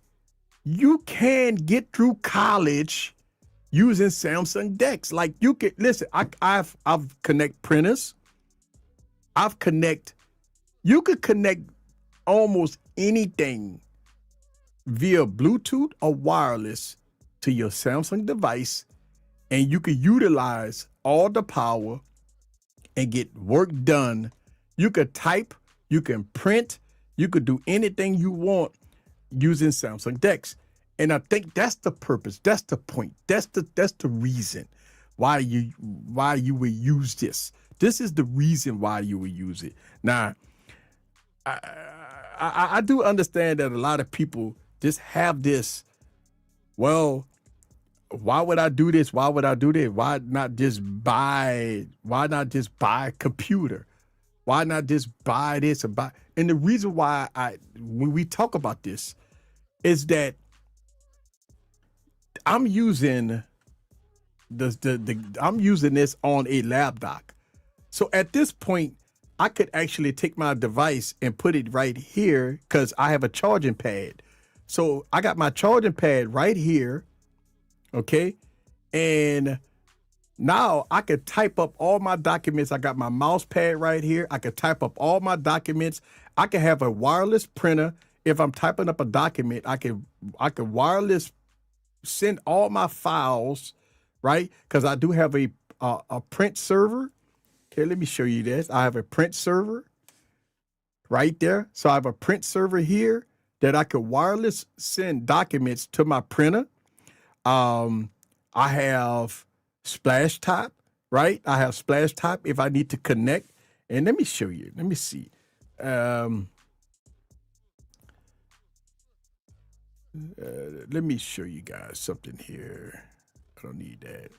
You can get through college using Samsung DeX. Like, you can listen. I've connect printers. You could connect almost anything via Bluetooth or wireless to your Samsung device, and you could utilize all the power and get work done. You could type, you can print, you could do anything you want using Samsung DeX. And I think that's the purpose. That's the point. That's the reason why you would use this. This is the reason why you would use it. Now, I do understand that a lot of people just have this, well, why would I do this? Why would I do this? Why not just buy a computer? Why not just buy this and buy? And the reason why when we talk about this is that I'm using I'm using this on a lab dock. So at this point, I could actually take my device and put it right here because I have a charging pad. So I got my charging pad right here. Okay. And now I could type up all my documents. I got my mouse pad right here. I could type up all my documents. I could have a wireless printer. If I'm typing up a document, I could wireless send all my files, right? Because I do have a print server. Okay, let me show you this. I have a print server right there. So I have a print server here that I could wireless send documents to my printer. I have SplashTop, right? I have SplashTop if I need to connect. And let me show you. Let me see. Let me show you guys something here. I don't need that.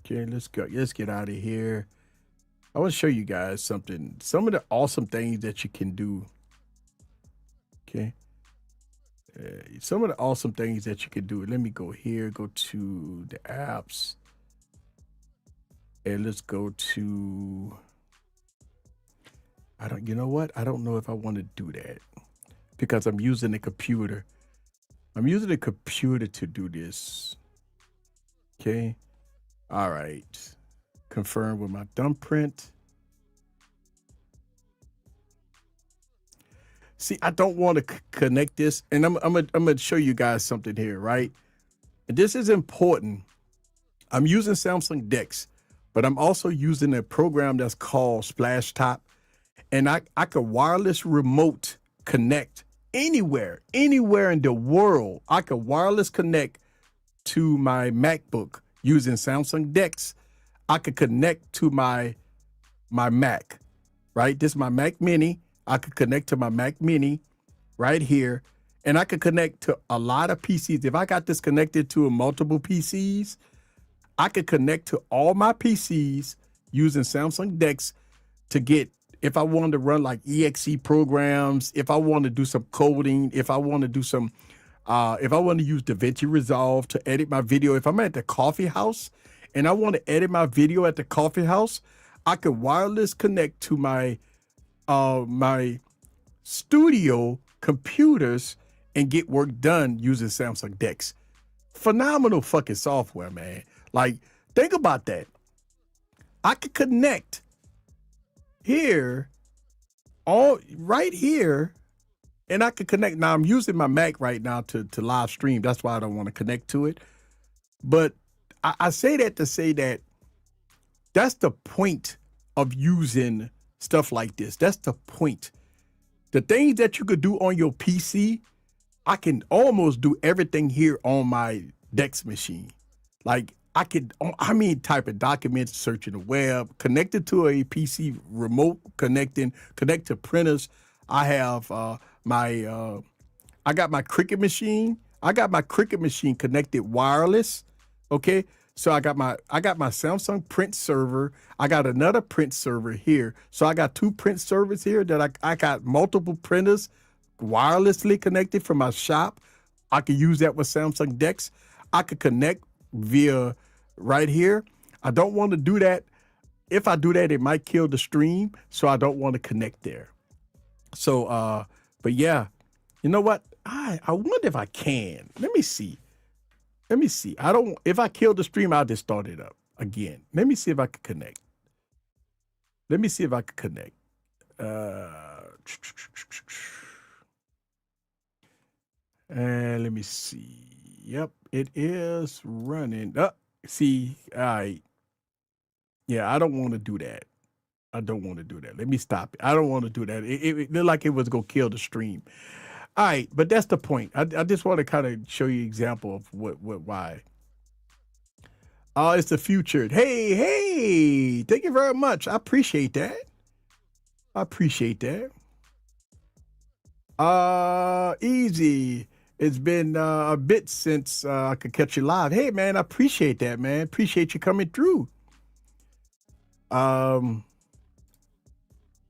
Okay, let's go. Let's get out of here. I want to show you guys something. Some of the awesome things that you can do. Okay. Some of the awesome things that you can do. Let me go here, go to the apps. And let's go to, you know what? I don't know if I want to do that because I'm using a computer. I'm using a computer to do this. Okay. All right. Confirm with my thumbprint. See, I don't want to connect this, and I'm gonna show you guys something here, right? And this is important. I'm using Samsung Dex, but I'm also using a program that's called Splashtop, and I could wireless remote connect anywhere in the world. I could wireless connect to my MacBook using Samsung Dex. I could connect to my Mac, right? This is my Mac Mini. I could connect to my Mac Mini right here, and I could connect to a lot of PCs. If I got this connected to multiple PCs, I could connect to all my PCs using Samsung Dex to get, if I wanted to run like EXE programs, if I want to do some coding, if I want to do some, if I want to use DaVinci Resolve to edit my video, if I'm at the coffee house and I want to edit my video at the coffee house, I could wireless connect to my my studio computers and get work done using Samsung Dex. Phenomenal fucking software, man. Like, think about that. I could connect here, all right here, and I could connect. Now I'm using my Mac right now to live stream. That's why I don't want to connect to it. But I say that to say that that's the point of using stuff like this. That's the point. The things that you could do on your PC, I can almost do everything here on my Dex machine. Like, type of documents, searching the web, connected to a PC remote, connect to printers. I have I got my Cricut machine. I got my Cricut machine connected wireless. Okay. So I got my Samsung print server. I got another print server here. So I got two print servers here that I got multiple printers wirelessly connected from my shop. I could use that with Samsung Dex. I could connect via right here. I don't want to do that. If I do that, it might kill the stream. So I don't want to connect there. So, but yeah, you know what? I wonder if I can. Let me see. If I kill the stream, I'll just start it up again. Let me see if I can connect. And let me see. Yep, it is running. See, all right. Yeah, I don't want to do that. Let me stop it. I don't want to do that. It looked like it was going to kill the stream. All right, but that's the point. I just want to kind of show you an example of why. It's the future. Hey, thank you very much. I appreciate that. Easy. It's been a bit since I could catch you live. Hey, man, I appreciate that, man. Appreciate you coming through.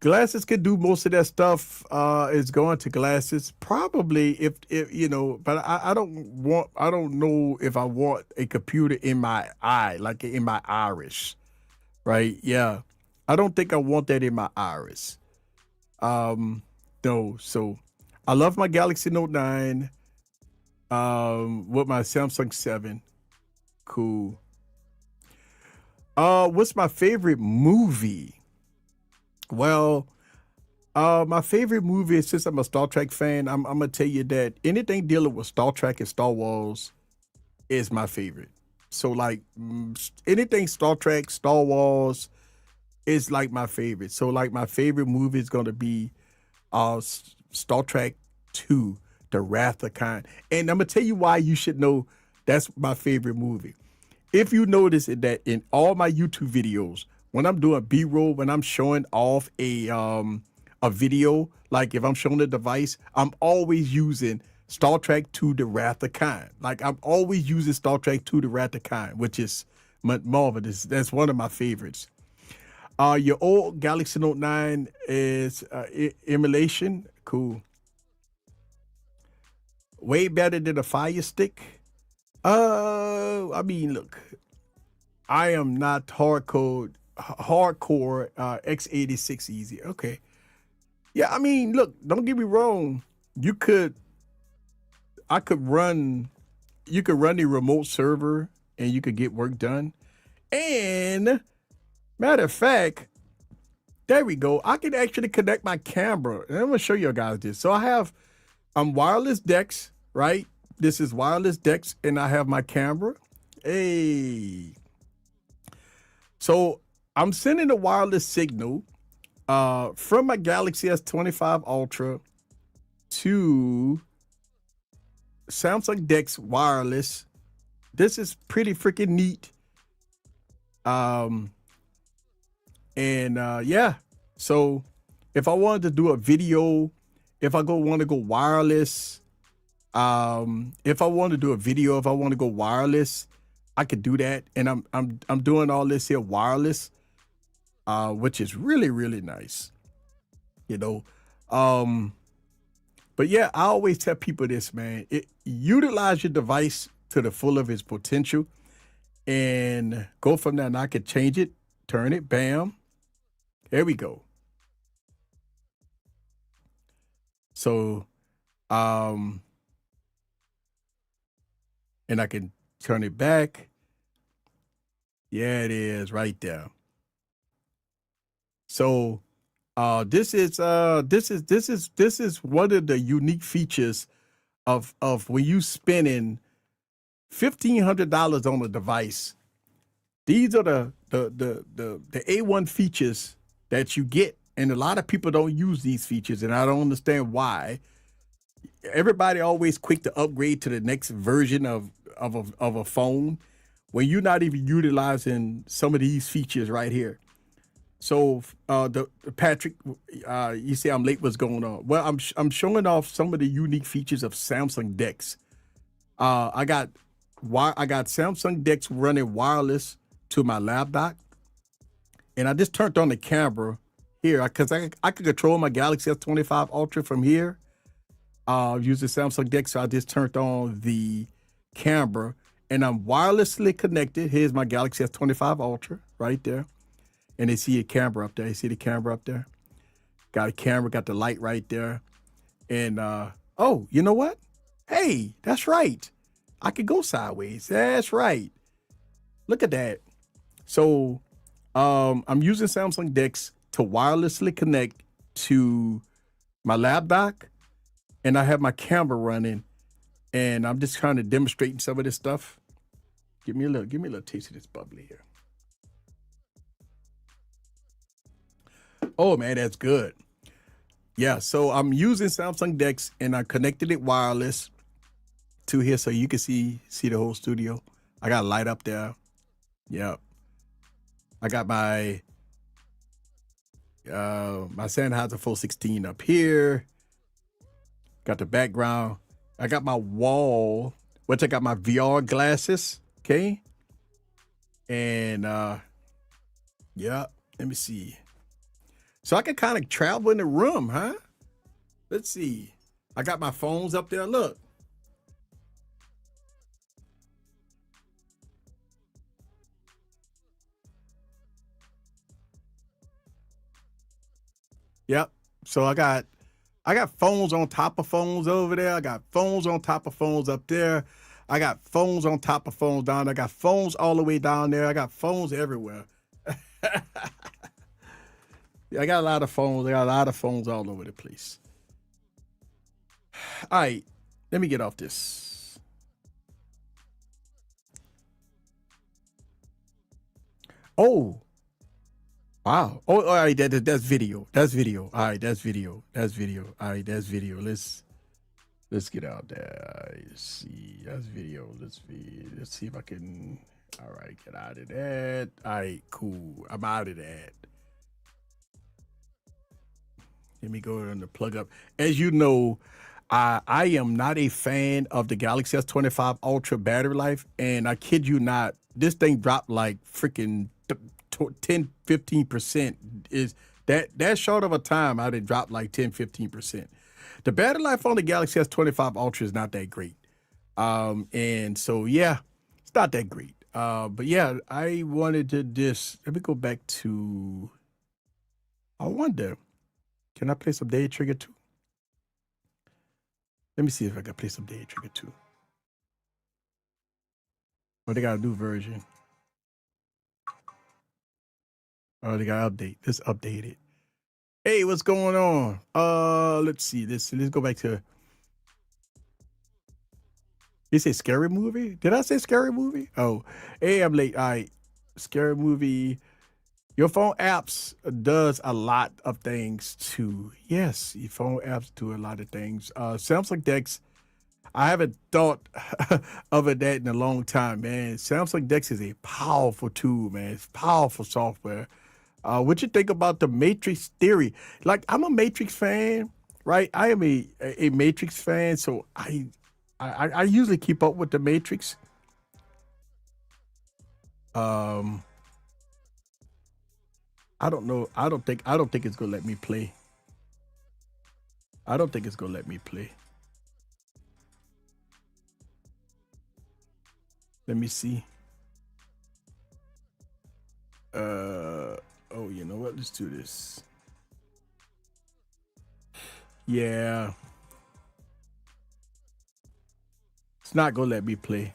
Glasses can do most of that stuff. Is going to glasses probably if you know, but I don't know if I want a computer in my eye, like in my iris, right? Yeah, I don't think I want that in my iris. No. So I love my Galaxy Note 9. With my Samsung 7. Cool. What's my favorite movie? Well, my favorite movie, since I'm a Star Trek fan, I'm gonna tell you that anything dealing with Star Trek and Star Wars is my favorite. So like anything Star Trek, Star Wars is like my favorite. So like my favorite movie is gonna be Star Trek 2, The Wrath of Khan. And I'm gonna tell you why you should know that's my favorite movie. If you notice that in all my YouTube videos, when I'm doing B-roll, when I'm showing off a video, like if I'm showing a device, I'm always using Star Trek 2, The Wrath of Khan. Like I'm always using Star Trek 2, The Wrath of Khan, which is marvelous. That's one of my favorites. Your old Galaxy Note 9 is emulation. Cool. Way better than a Fire Stick. I mean, look, I am not hardcore x86 easy. Okay. Yeah, I mean, look, don't get me wrong. You could run the remote server and you could get work done. And matter of fact, There we go. I can actually connect my camera. And I'm gonna show you guys this. So I have wireless decks, right? This is wireless decks, and I have my camera. Hey. So I'm sending a wireless signal from my Galaxy S25 Ultra to Samsung DeX wireless. This is pretty freaking neat. Yeah. So if I wanted to do a video, if I want to go wireless, if I want to do a video, if I want to go wireless, I could do that. And I'm doing all this here wireless, which is really, really nice. You know. But yeah, I always tell people this, man. Utilize your device to the full of its potential and go from there. And I could change it, turn it, bam. There we go. So, and I can turn it back. Yeah, it is right there. So, this is one of the unique features of when you spending $1,500 on a device. These are the A1 features that you get, and a lot of people don't use these features, and I don't understand why. Everybody always quick to upgrade to the next version of a phone when you're not even utilizing some of these features right here. So, Patrick, you say I'm late. What's going on? Well, I'm showing off some of the unique features of Samsung DeX. I got Samsung DeX running wireless to my laptop, and I just turned on the camera here because I could control my Galaxy S25 Ultra from here using Samsung DeX. So I just turned on the camera, and I'm wirelessly connected. Here's my Galaxy S25 Ultra right there. And they see a camera up there. You see the camera up there? Got a camera, got the light right there. And, oh, you know what? Hey, that's right. I could go sideways. That's right. Look at that. So, I'm using Samsung DeX to wirelessly connect to my lab dock. And I have my camera running. And I'm just kind of demonstrating some of this stuff. Give me a little taste of this bubbly here. Oh man, that's good. Yeah, so I'm using Samsung DeX and I connected it wireless to here so you can see the whole studio. I got a light up there. Yep. I got my Sennheiser 416 up here. Got the background. I got my wall, which I got my VR glasses. Okay. And yeah, let me see. So I can kind of travel in the room, huh? Let's see. I got my phones up there. Look. Yep. So I got phones on top of phones over there. I got phones on top of phones up there. I got phones on top of phones down there. I got phones all the way down there. I got phones everywhere. I got a lot of phones. I got a lot of phones all over the place. All right, let me get off this. Oh, wow. Oh, all right, that's video. That's video. All right, that's video. That's video. All right, that's video. Let's get out there. Let's see. That's video. Let's see if I can. All right, get out of that. All right, cool. I'm out of that. Let me go and plug up. As you know, I am not a fan of the Galaxy S25 Ultra battery life. And I kid you not, this thing dropped like freaking 10, 15%. Is that short of a time, I'd have dropped like 10, 15%. The battery life on the Galaxy S25 Ultra is not that great. And so, yeah, it's not that great. But yeah, I wanted to let me go back to, I wonder, can I play some Day Trigger 2? Let me see if I can play some Day Trigger 2. Oh, they got a new version. Oh, they got to update. Let's update it. Hey, what's going on? Let's see. Let's go back to. You say scary movie? Did I say scary movie? Oh, hey, I'm late. All right, scary movie. Your phone apps does a lot of things too. Yes, your phone apps do a lot of things. Samsung Dex. I haven't thought of it that in a long time, man. Samsung Dex is a powerful tool, man. It's powerful software. What you think about the Matrix theory? Like, I'm a Matrix fan, right? I am a Matrix fan, so I usually keep up with the Matrix. Um, I don't know. I don't think it's gonna let me play. I don't think it's gonna let me play. Let me see. Oh, you know what? Let's do this. Yeah, it's not gonna let me play.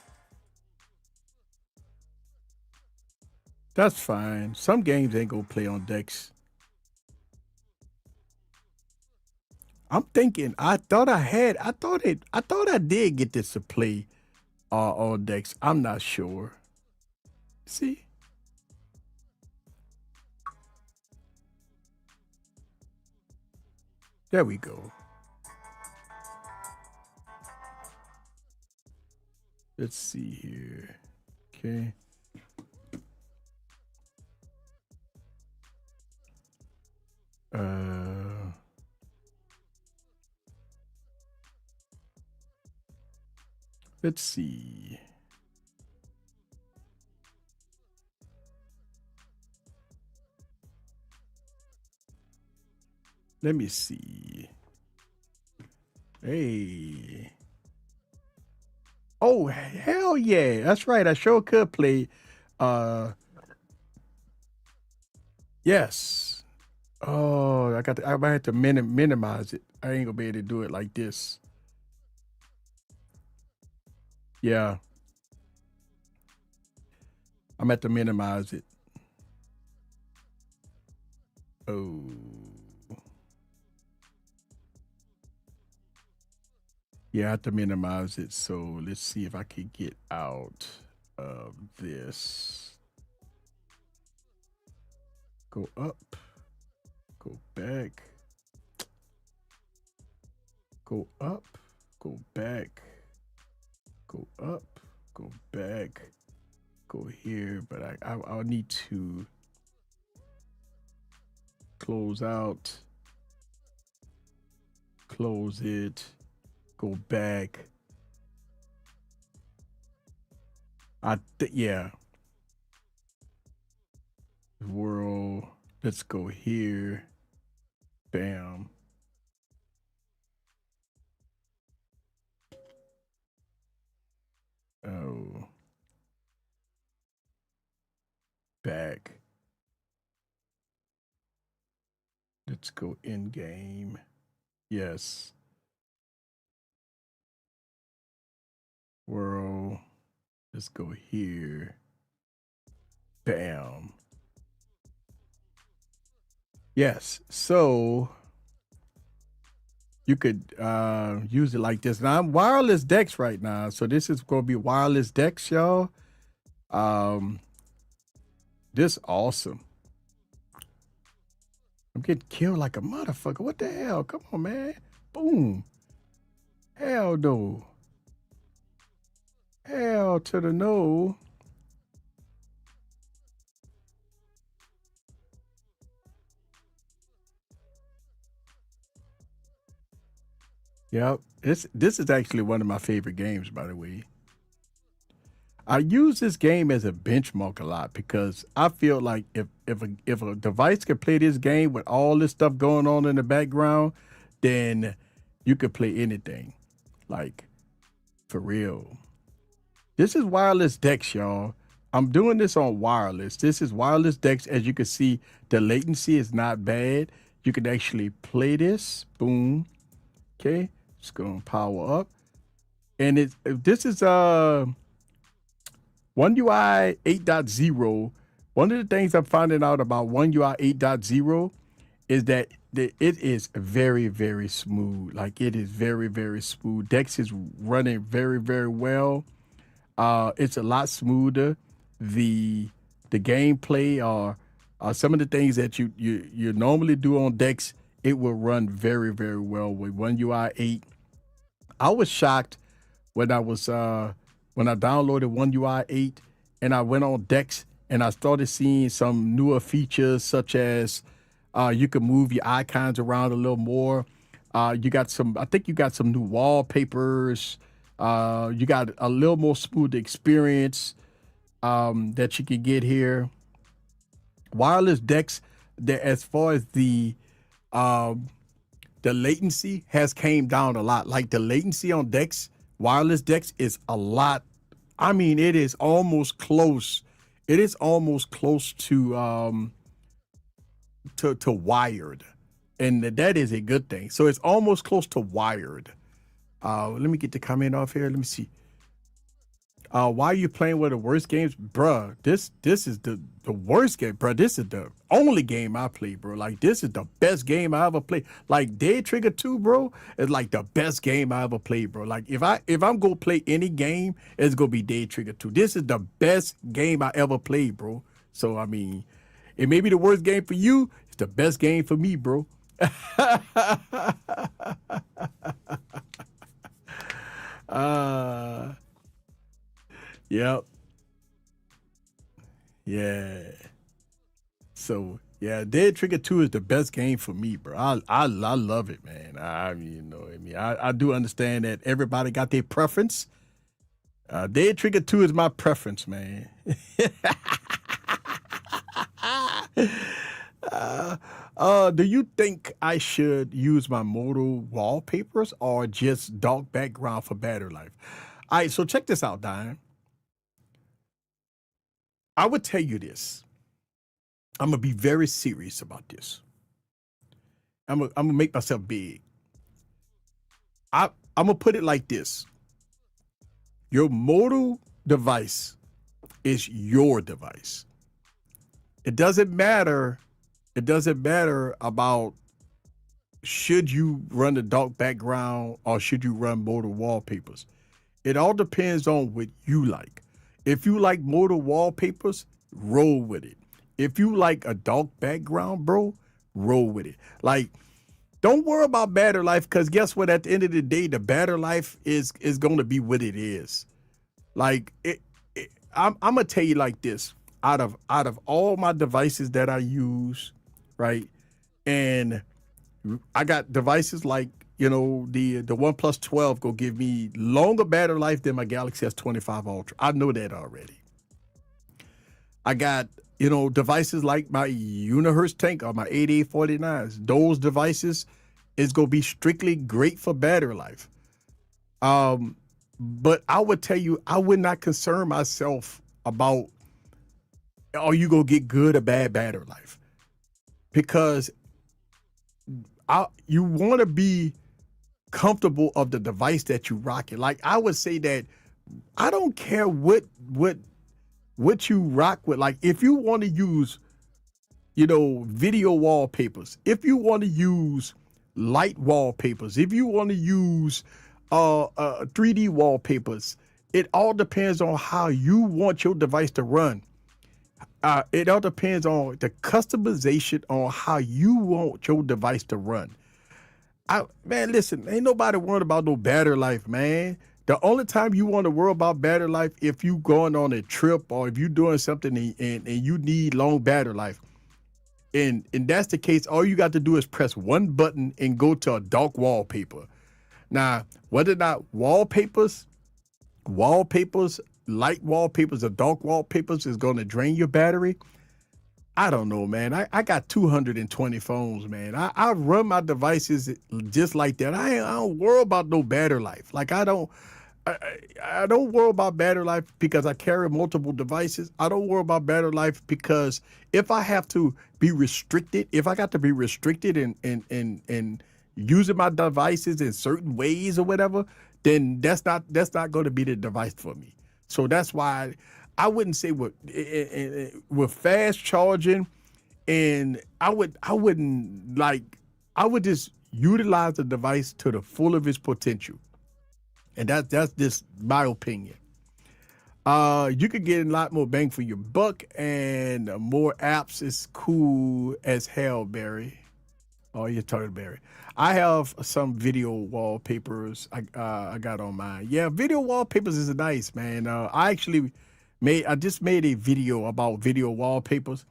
That's fine. Some games ain't gonna play on Dex. I'm thinking. I thought I had. I thought it. I thought I did get this to play on Dex. I'm not sure. See, there we go. Let's see here. Okay. Uh, let's see. Let me see. Hey. Oh, hell yeah. That's right. I sure could play. Uh, yes. Oh, I might have to minimize it. I ain't gonna be able to do it like this. Yeah, I'm at to minimize it. Oh, yeah, I have to minimize it. So let's see if I can get out of this. Go up, go back, go up, go back, go up, go back, go here. But I'll need to close out, close it, go back. Yeah. World. Let's go here. Bam. Oh. Back. Let's go in game. Yes. World. Let's go here. Bam. Yes. So you could use it like this. Now I'm wireless Dex right now. So this is gonna be wireless Dex, y'all. Um this awesome. I'm getting killed like a motherfucker. What the hell? Come on, man. Boom. Hell no. Hell to the no. Yep. This is actually one of my favorite games, by the way. I use this game as a benchmark a lot because I feel like if a device could play this game with all this stuff going on in the background, then you could play anything. Like for real. This is wireless Dex, y'all. I'm doing this on wireless. This is wireless Dex. As you can see, the latency is not bad. You can actually play this. Boom. Okay. It's gonna power up. And this is One UI 8.0. One of the things I'm finding out about One UI 8.0 is that it is very, very smooth. Like it is very, very smooth. Dex is running very, very well. It's a lot smoother. The the gameplay are some of the things that you normally do on Dex. It will run very, very well with One UI 8. I was shocked when when I downloaded One UI 8 and I went on Dex and I started seeing some newer features such as you can move your icons around a little more. You got some, I think you got some new wallpapers. You got a little more smooth experience that you can get here. Wireless Dex, as far as um, the latency has came down a lot. Like the latency on Dex, wireless Dex is a lot. I mean, it is almost close. It is almost close to wired, and that is a good thing. So it's almost close to wired. Let me get the comment off here. Let me see. Why are you playing one of the worst games, bruh? This is the worst game, bruh. This is the only game I play, bro. Like this is the best game I ever played. Like Dead Trigger 2, bro, is like the best game I ever played, bro. Like if I'm gonna play any game, it's gonna be Dead Trigger 2. This is the best game I ever played, bro. So I mean, it may be the worst game for you. It's the best game for me, bro. uh, yep, yeah. So yeah, Dead Trigger 2 is the best game for me, bro. I love it, man. I mean, I do understand that everybody got their preference. Dead Trigger 2 is my preference, man. Do you think I should use my modal wallpapers or just dark background for battery life? All right, so check this out, Diane. I would tell you this. I'm gonna be very serious about this. I'm gonna make myself big. I'm gonna put it like this: your modal device is your device. It doesn't matter. It doesn't matter about should you run the dark background or should you run modal wallpapers. It all depends on what you like. If you like modal wallpapers, roll with it. If you like a dark background, bro, roll with it. Like, don't worry about battery life because guess what? At the end of the day, the battery life is going to be what it is. Like, I'm gonna tell you like this: out of all my devices that I use, right, and I got devices like the OnePlus 12 go give me longer battery life than my Galaxy S25 Ultra. I know that already. I got devices like my Unihertz Tank or my 8849s. Those devices is gonna be strictly great for battery life. But I would tell you, I would not concern myself about are you gonna get good or bad battery life because you want to be comfortable of the device that you rock it. Like I would say that I don't care what you rock with. Like if you want to use video wallpapers, if you want to use light wallpapers, if you want to use 3D wallpapers, it all depends on how you want your device to run. It all depends on the customization on how you want your device to run. Man, listen, ain't nobody worried about no battery life, man. The only time you want to worry about battery life if you going on a trip or if you doing something and you need long battery life. And that's the case, all you got to do is press one button and go to a dark wallpaper. Now, whether or not wallpapers, light wallpapers or dark wallpapers is going to drain your battery, I don't know, man. I got 220 phones, man. I run my devices just like that. I don't worry about no battery life. Like I don't worry about battery life because I carry multiple devices. I don't worry about battery life because if I have to be restricted, if I got to be restricted in using my devices in certain ways or whatever, then that's not going to be the device for me. So that's why I wouldn't say with fast charging, and I wouldn't like I would just utilize the device to the full of its potential. And that's just my opinion. You could get a lot more bang for your buck, and more apps is cool as hell, Barry. Oh, you're talking Barry. I have some video wallpapers I got on mine. Yeah, video wallpapers is nice, man. I just made a video about video wallpapers,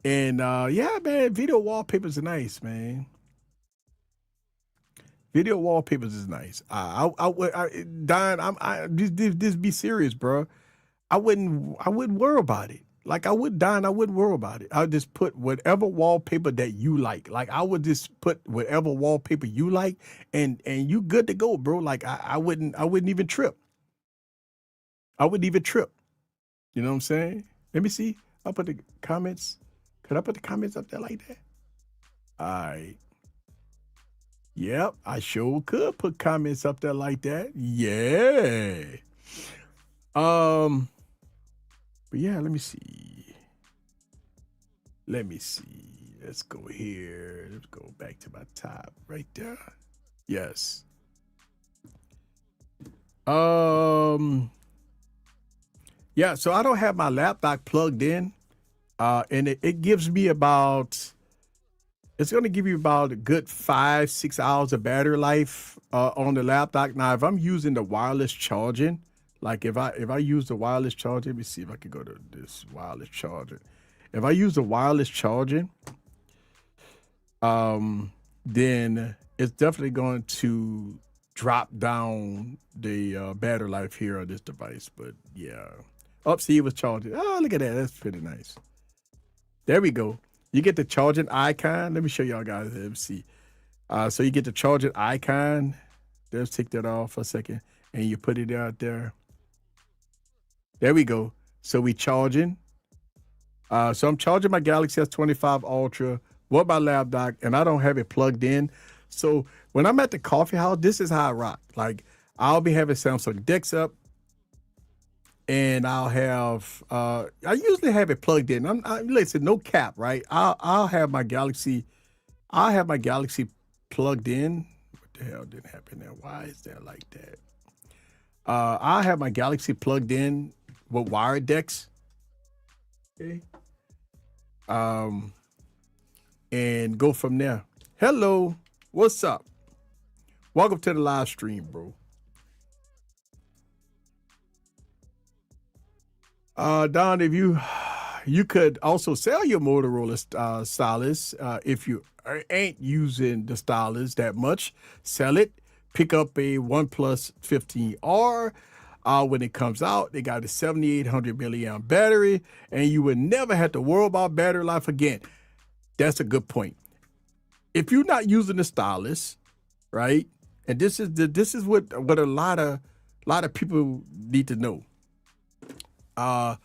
and yeah, man, video wallpapers are nice, man. Video wallpapers is nice. Don, this be serious, bro. I wouldn't worry about it. Like I wouldn't worry about it. I'll just put whatever wallpaper that you like. Like I would just put whatever wallpaper you like, and you good to go, bro. Like I wouldn't even trip. I wouldn't even trip. You know what I'm saying? Let me see. I'll put the comments. Could I put the comments up there like that? All right. Yep, I sure could put comments up there like that. Yeah. Um, but yeah, let me see. Let me see. Let's go here. Let's go back to my top right there. Yes. Um, yeah, so I don't have my laptop plugged in. And it gives me about it's going to give you about a good 5-6 hours of battery life on the laptop. Now, if I'm using the wireless charging, like if I use the wireless charging, let me see if I can go to this wireless charger. If I use the wireless charging, then it's definitely going to drop down the battery life here on this device. But yeah, see, it was charging. Oh, look at that. That's pretty nice. There we go. You get the charging icon. Let me show y'all guys. Let me see. So you get the charging icon. Let's take that off for a second. And you put it out there. There we go. So we charging. So I'm charging my Galaxy S25 Ultra with my laptop, and I don't have it plugged in. So when I'm at the coffee house, this is how I rock. Like I'll be having Samsung Dex up, and I'll have I usually have it plugged in. Listen, no cap, right? I'll have my Galaxy plugged in. What the hell didn't happen there? Why is that like that? I'll have my Galaxy plugged in with wired decks. Okay. And go from there. Hello, what's up? Welcome to the live stream, bro. Don, if you could also sell your Motorola stylus if you ain't using the stylus that much. Sell it. Pick up a OnePlus 15R. When it comes out, they got a 7,800 milliamp battery, and you would never have to worry about battery life again. That's a good point. If you're not using the stylus, right? And this is what a lot of people need to know. I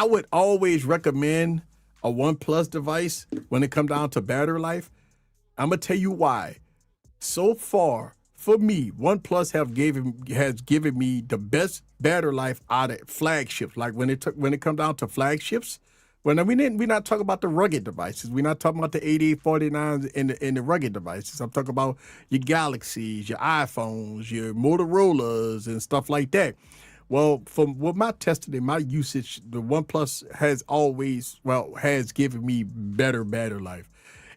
would always recommend a OnePlus device when it comes down to battery life. I'm gonna tell you why. So far, for me, OnePlus has given me the best battery life out of flagships. Like when it comes down to flagships, we're not talking about the rugged devices. We're not talking about the 8849s and the rugged devices. I'm talking about your Galaxies, your iPhones, your Motorola's, and stuff like that. Well, from what my testing and my usage, the OnePlus has given me better battery life.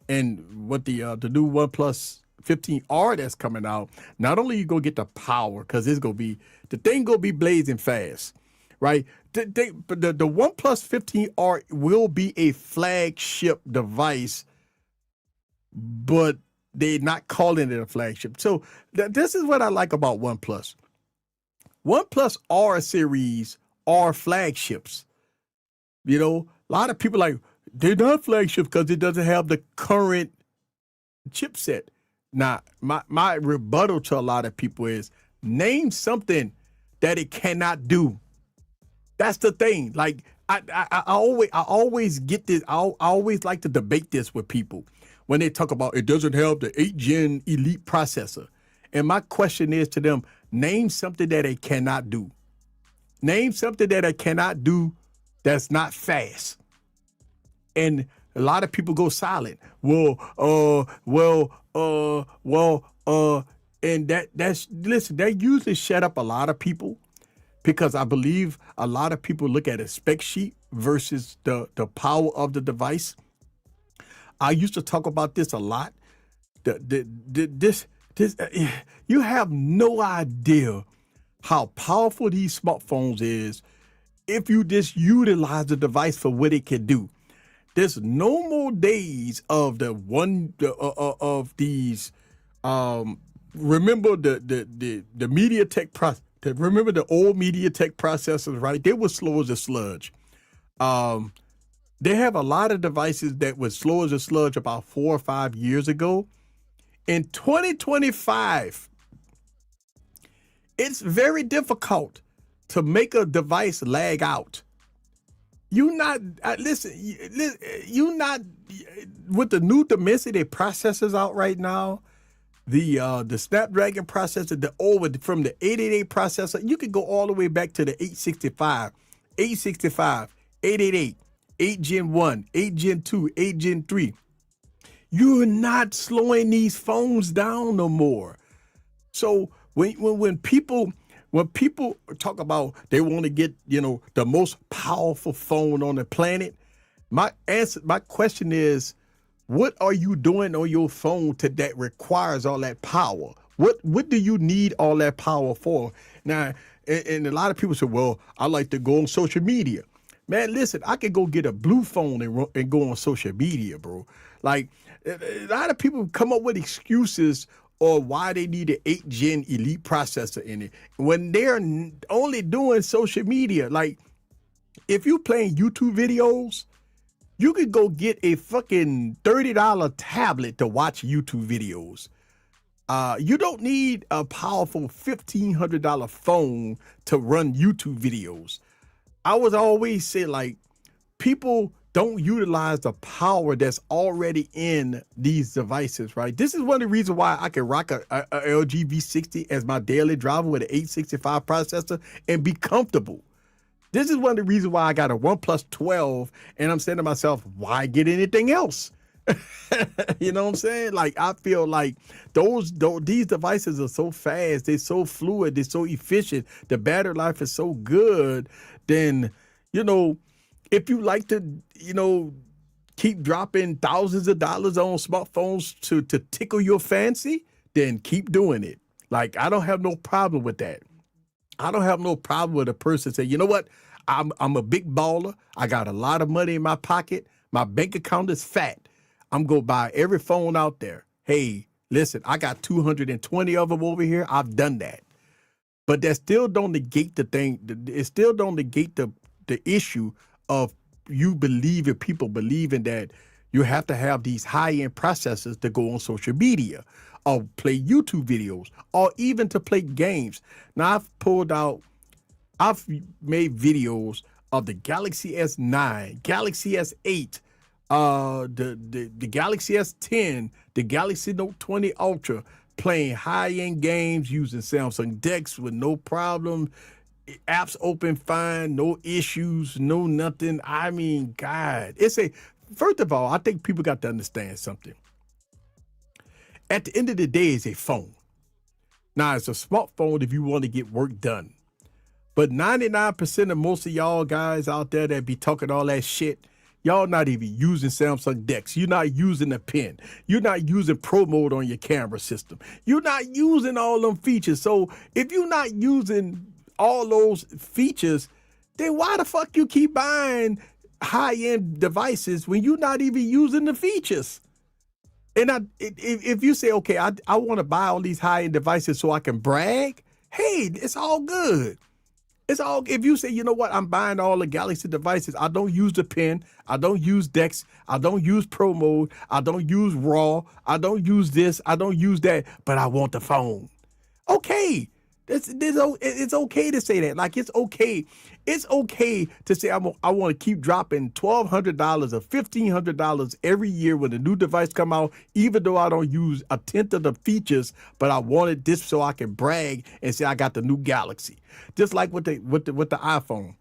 And what the new OnePlus 15R that's coming out, not only you gonna get the power, because the thing gonna be blazing fast, right? But the OnePlus 15R will be a flagship device, but they're not calling it a flagship. So this is what I like about OnePlus. OnePlus R series are flagships. You know, a lot of people they're not flagships because it doesn't have the current chipset. Now, my rebuttal to a lot of people is name something that it cannot do. That's the thing. Like I always get this. I always like to debate this with people when they talk about it doesn't have the 8th Gen Elite processor. And my question is to them, name something that it cannot do. Name something that it cannot do that's not fast. And a lot of people go silent. Well, and that's listen, that usually shut up a lot of people because I believe a lot of people look at a spec sheet versus the power of the device. I used to talk about this a lot. This you have no idea how powerful these smartphones is if you just utilize the device for what it can do. There's no more days of of these. Remember the MediaTek remember the old MediaTek processors, right? They were slow as a sludge. Um, they have a lot of devices that were slow as a sludge about 4 or 5 years ago. In 2025, it's very difficult to make a device lag out. You not listen. You not with the new Dimensity processors out right now. The Snapdragon processor, from the 888 processor, you could go all the way back to the 865, 888, 8 Gen 1, 8 Gen 2, 8 Gen 3. You're not slowing these phones down no more. So when people talk about they want to get, the most powerful phone on the planet, my question is, what are you doing on your phone that requires all that power? What do you need all that power for? Now, and a lot of people say, well, I like to go on social media. Man, listen, I could go get a blue phone and go on social media, bro. Like, a lot of people come up with excuses or why they need an 8 Gen Elite processor in it when they're only doing social media. Like, if you playing YouTube videos, you could go get a fucking $30 tablet to watch YouTube videos. You don't need a powerful $1,500 phone to run YouTube videos. I was always say, like, people don't utilize the power that's already in these devices, right? This is one of the reasons why I can rock a LG V60 as my daily driver with an 865 processor and be comfortable. This is one of the reasons why I got a OnePlus 12, and I'm saying to myself, why get anything else? You know what I'm saying? Like, I feel like these devices are so fast, they're so fluid, they're so efficient, the battery life is so good. Then, if you like to, keep dropping thousands of dollars on smartphones to tickle your fancy, then keep doing it. Like, I don't have no problem with that. I don't have no problem with a person say, you know what? I'm a big baller. I got a lot of money in my pocket. My bank account is fat. I'm going to buy every phone out there. Hey, listen, I got 220 of them over here. I've done that. But that still don't negate the thing. It still don't negate the issue of people believing that you have to have these high-end processors to go on social media or play YouTube videos or even to play games. Now, I've made videos of the Galaxy S9, Galaxy S8, the Galaxy S10, the Galaxy Note 20 Ultra, playing high-end games using Samsung DeX with no problem. Apps open fine, no issues, no nothing. I mean, God, first of all, I think people got to understand something. At the end of the day, it's a phone. Now, it's a smartphone if you want to get work done. But 99% of most of y'all guys out there that be talking all that shit, y'all not even using Samsung DeX. You're not using a pen. You're not using Pro Mode on your camera system. You're not using all them features. So if you're not using all those features, then why the fuck you keep buying high-end devices when you're not even using the features? And if you say, okay, I want to buy all these high-end devices so I can brag, hey, it's all good. If you say, you know what, I'm buying all the Galaxy devices, I don't use the pen, I don't use DeX, I don't use Pro Mode, I don't use RAW, I don't use this, I don't use that, but I want the phone. Okay. It's okay to say that. Like, it's okay. It's okay to say I want to keep dropping $1,200 or $1,500 every year when a new device come out, even though I don't use a tenth of the features, but I wanted this so I can brag and say I got the new Galaxy. Just like with the iPhone.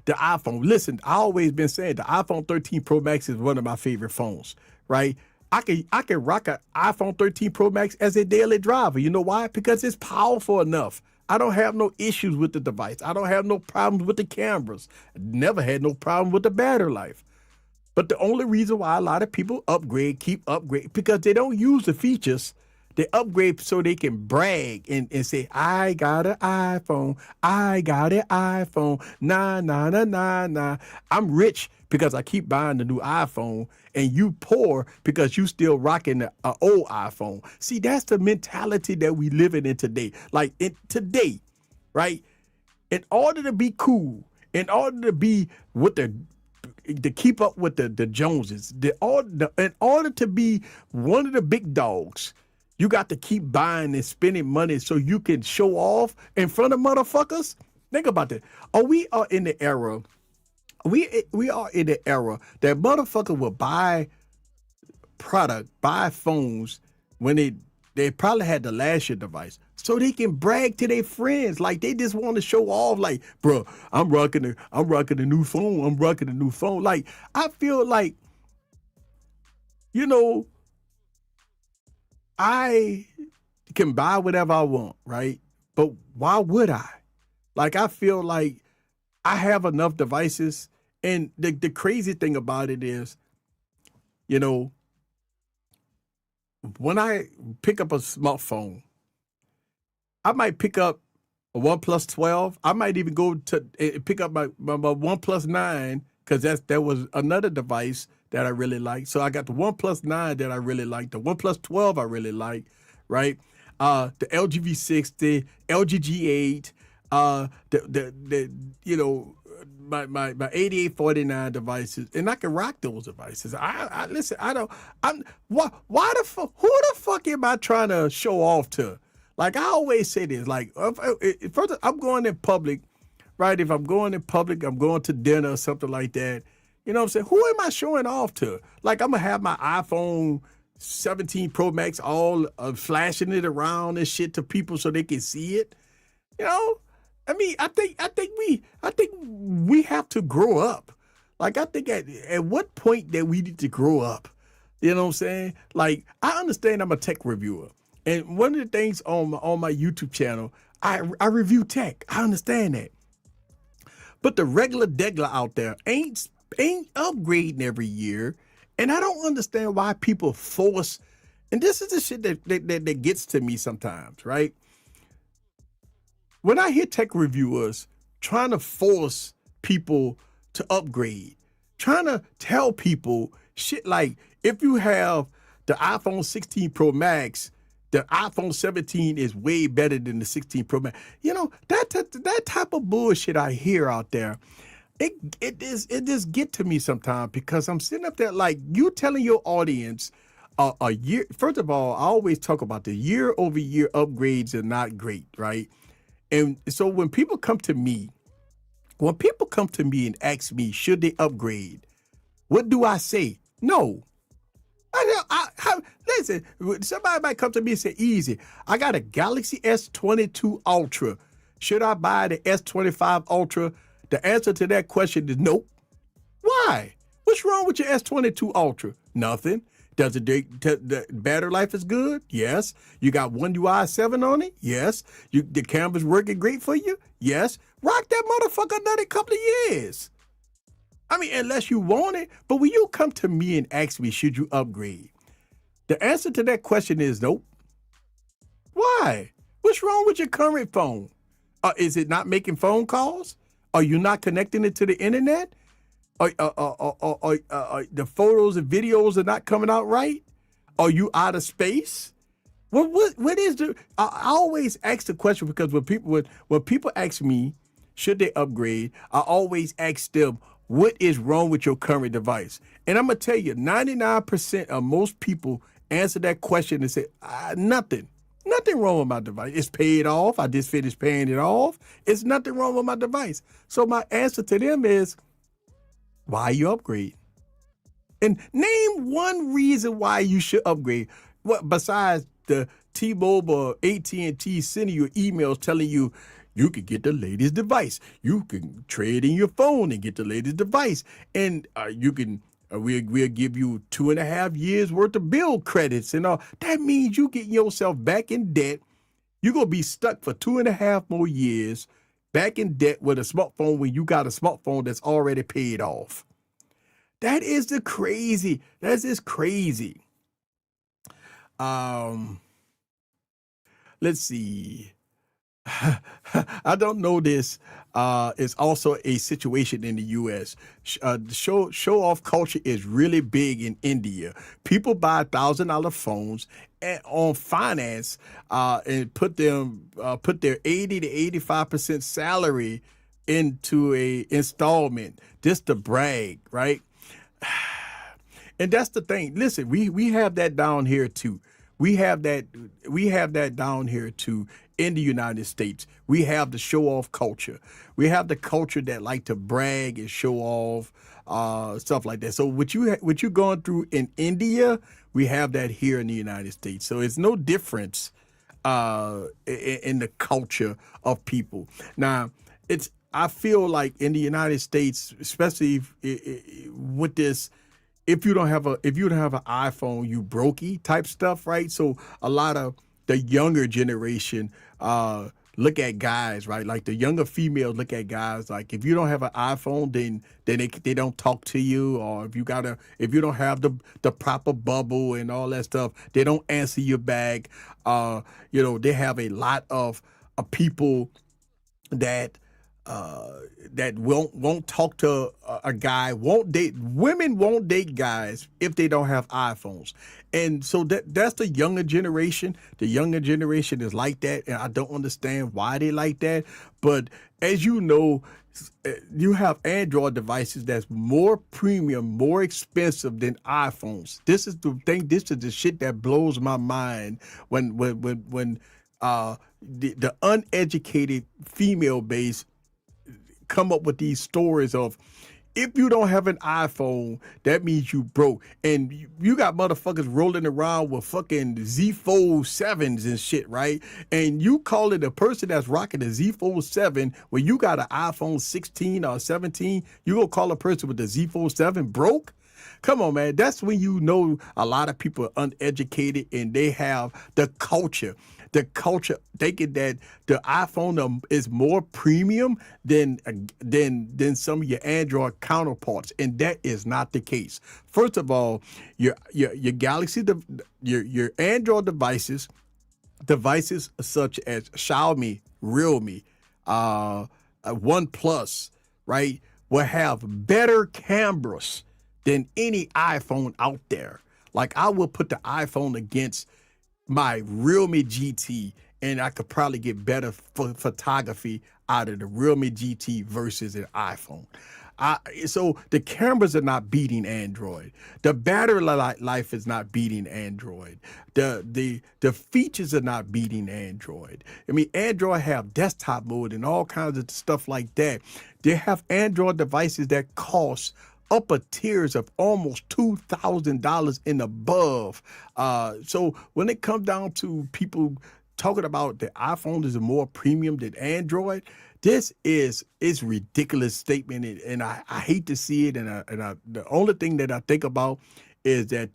The iPhone. Listen, I always been saying the iPhone 13 Pro Max is one of my favorite phones, right? I can rock an iPhone 13 Pro Max as a daily driver. You know why? Because it's powerful enough. I don't have no issues with the device. I don't have no problems with the cameras. Never had no problem with the battery life. But the only reason why a lot of people keep upgrade, because they don't use the features. They upgrade so they can brag and say, I got an iPhone. I got an iPhone. Nah, nah, nah, nah, nah. I'm rich because I keep buying the new iPhone, and you poor because you still rocking the old iPhone. See, that's the mentality that we living in today. Like today, right? In order to be cool, in order to be with to keep up with the Joneses, in order to be one of the big dogs, you got to keep buying and spending money so you can show off in front of motherfuckers. Think about that. We are in the era. We are in the era that motherfucker will buy phones when they probably had the last year device, so they can brag to their friends. Like they just want to show off. Like, bro, I'm rocking a new phone. I'm rocking a new phone. Like I feel like, I can buy whatever I want, right? But why would I? Like, I feel like I have enough devices. And the crazy thing about it is, when I pick up a smartphone, I might pick up a OnePlus 12. I might even go to pick up my OnePlus 9, because that was another device that I really like. So I got the OnePlus 9 that I really like, the OnePlus 12 I really like, right? The LG V60, LG G8, my 8849 devices, and I can rock those devices. Listen, why the fuck, who the fuck am I trying to show off to? Like I always say this, like first I'm going in public, right? If I'm going in public, I'm going to dinner or something like that. You know what I'm saying? Who am I showing off to? Like I'm gonna have my iPhone 17 Pro Max all flashing it around and shit to people so they can see it. I mean, I think we have to grow up. Like I think at what point that we need to grow up. You know what I'm saying? Like I understand I'm a tech reviewer, and one of the things on my YouTube channel, I review tech. I understand that. But the regular degler out there ain't upgrading every year, and I don't understand why people force. And this is the shit that gets to me sometimes, right? When I hear tech reviewers trying to force people to upgrade, trying to tell people shit like, if you have the iPhone 16 Pro Max, the iPhone 17 is way better than the 16 Pro Max. That type of bullshit I hear out there, it just get to me sometimes, because I'm sitting up there like, you telling your audience a year. First of all, I always talk about the year-over-year upgrades are not great, right? And so when people come to me and ask me, should they upgrade? What do I say? No. Listen, somebody might come to me and say, easy, I got a Galaxy S22 Ultra. Should I buy the S25 Ultra? The answer to that question is nope. Why? What's wrong with your S22 Ultra? Nothing. Does the battery life is good? Yes. You got One UI 7 on it? Yes. The camera's working great for you? Yes. Rock that motherfucker another couple of years. I mean, unless you want it. But when you come to me and ask me, should you upgrade? The answer to that question is nope. Why? What's wrong with your current phone? Is it not making phone calls? Are you not connecting it to the internet? The photos and videos are not coming out right? Are you out of space? What is the? I always ask the question, because when people ask me, should they upgrade, I always ask them, what is wrong with your current device? And I'm gonna tell you, 99% of most people answer that question and say, nothing. Nothing wrong with my device. It's paid off. I just finished paying it off. It's nothing wrong with my device. So my answer to them is, why you upgrade? And name one reason why you should upgrade. What besides the T-Mobile or AT&T sending you emails telling you you can get the latest device. You can trade in your phone and get the latest device. And you can We'll give you 2.5 years worth of bill credits and all. That means you getting yourself back in debt. You're gonna be stuck for 2.5 more years back in debt with a smartphone when you got a smartphone that's already paid off. That is the crazy. That's just crazy. Um, let's see. I don't know this. It's also a situation in the U.S. The show off culture is really big in India. People buy $1,000 phones on finance and put their 80 to 85% salary into a installment just to brag, right? And that's the thing. Listen, we have that down here too. We have that down here too in the United States. We have the show off culture. We have the culture that like to brag and show off stuff like that. So what you going through in India, we have that here in the United States. So it's no difference in the culture of people. Now, I feel like in the United States, especially with this, if you don't have an iPhone, you brokey type stuff, right? So a lot of the younger generation look at guys, right? Like the younger females look at guys like if you don't have an iPhone, then they don't talk to you, or if you don't have the proper bubble and all that stuff, they don't answer you back. They have a lot of people that that won't talk to a guy, won't date women, won't date guys if they don't have iPhones. And so that's the younger generation. The younger generation is like that, and I don't understand why they like that. But as you know, you have Android devices that's more premium, more expensive than iPhones. This is the thing. This is the shit that blows my mind when the uneducated female base come up with these stories of if you don't have an iPhone, that means you broke. And you got motherfuckers rolling around with fucking Z Fold 7s and shit, right? And you call it a person that's rocking a Z Fold 7 when you got an iPhone 16 or 17, you gonna call a person with the Z Fold 7 broke? Come on, man. That's when you know a lot of people are uneducated and they have the culture. The culture thinking that the iPhone is more premium than some of your Android counterparts, and that is not the case. First of all, your Galaxy, your Android devices such as Xiaomi, Realme, OnePlus, right, will have better cameras than any iPhone out there. Like I will put the iPhone against my Realme GT, and I could probably get better photography out of the Realme GT versus an iPhone. So the cameras are not beating Android. The battery life is not beating Android. The features are not beating Android. I mean, Android have desktop mode and all kinds of stuff like that. They have Android devices that cost upper tiers of almost $2,000 and above. So when it comes down to people talking about the iPhone is more premium than Android, this is ridiculous statement, and I hate to see it. And the only thing that I think about is that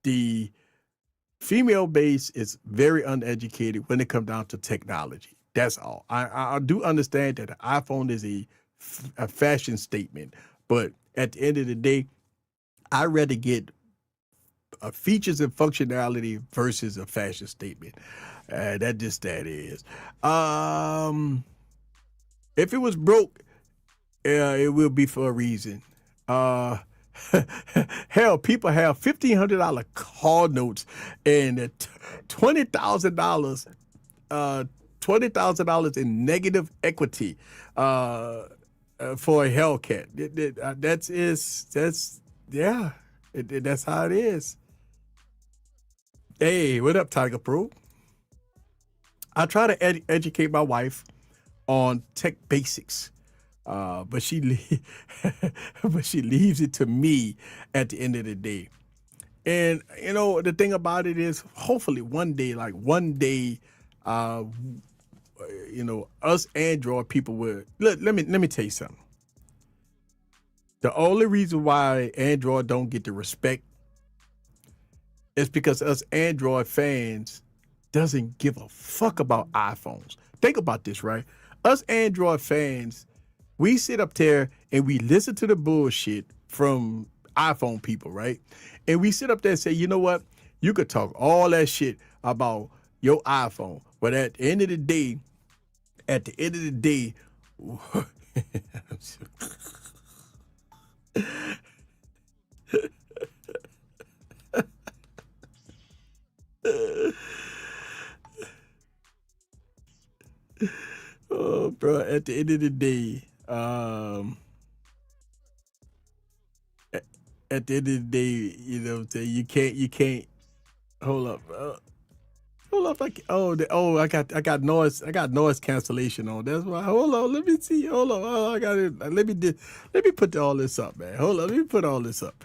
the female base is very uneducated when it comes down to technology. That's all. I do understand that the iPhone is a fashion statement, but at the end of the day, I'd rather get features and functionality versus a fashion statement. That is. If it was broke, it will be for a reason. Hell, people have $1,500 car notes and $20,000, $20,000 in negative equity. For a Hellcat. That's how it is. Hey, what up, Tiger Pro? I try to educate my wife on tech basics, but she leaves it to me at the end of the day. And the thing about it is, hopefully one day, us Android people will let me tell you something. The only reason why Android don't get the respect is because us Android fans doesn't give a fuck about iPhones. Think about this, right? Us Android fans, we sit up there and we listen to the bullshit from iPhone people, right? And we sit up there and say, you know what? You could talk all that shit about your iPhone, but at the end of the day, oh, bro, at the end of the day, at the end of the day, you know what I'm saying? You can't hold up. Hold up, I got noise cancellation on. That's why. Hold on, let me see. Hold on, I got it. Let me put all this up, man. Hold on, let me put all this up.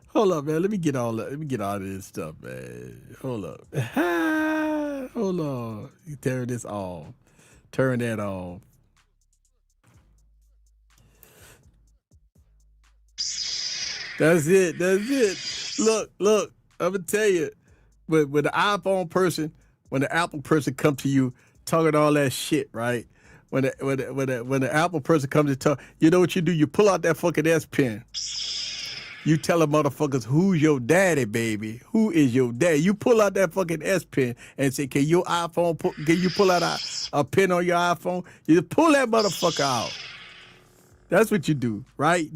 Hold up, man. Let me get all of this stuff, man. Hold up. Hold on. You turn this off. Turn that off. That's it. That's it. Look. I'm gonna tell you, when the iPhone person, when the Apple person come to you talking all that shit, right? When the Apple person comes to talk, you know what you do? You pull out that fucking S Pen. You tell the motherfuckers who's your daddy, baby. Who is your daddy? You pull out that fucking S Pen and say, can you pull out a pen on your iPhone? You just pull that motherfucker out. That's what you do, right?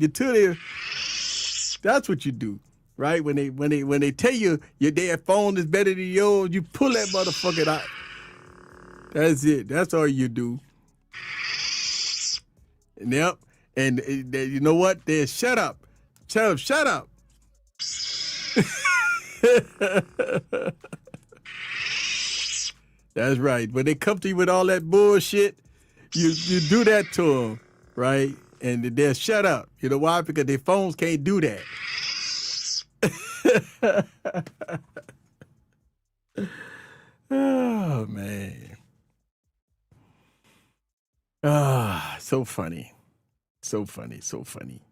That's what you do, right? When they tell you your damn phone is better than yours, you pull that motherfucker out. That's it. That's all you do. Yep. And you know what? Then shut up. Shut up. That's right. When they come to you with all that bullshit, you do that to them, right? And they'll shut up. You know why? Because their phones can't do that. Oh, man. So funny. So funny. So funny.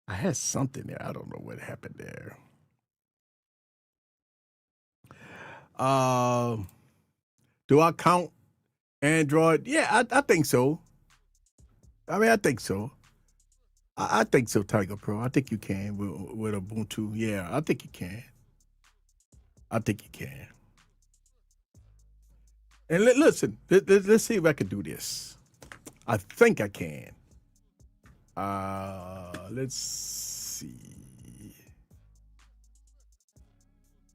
I had something there. I don't know what happened there. Do I count Android? Yeah, I think so. I mean, I think so. I think so, Tiger Pro. I think you can with Ubuntu. Yeah, I think you can. I think you can. And listen, let's see if I can do this. I think I can. Let's see.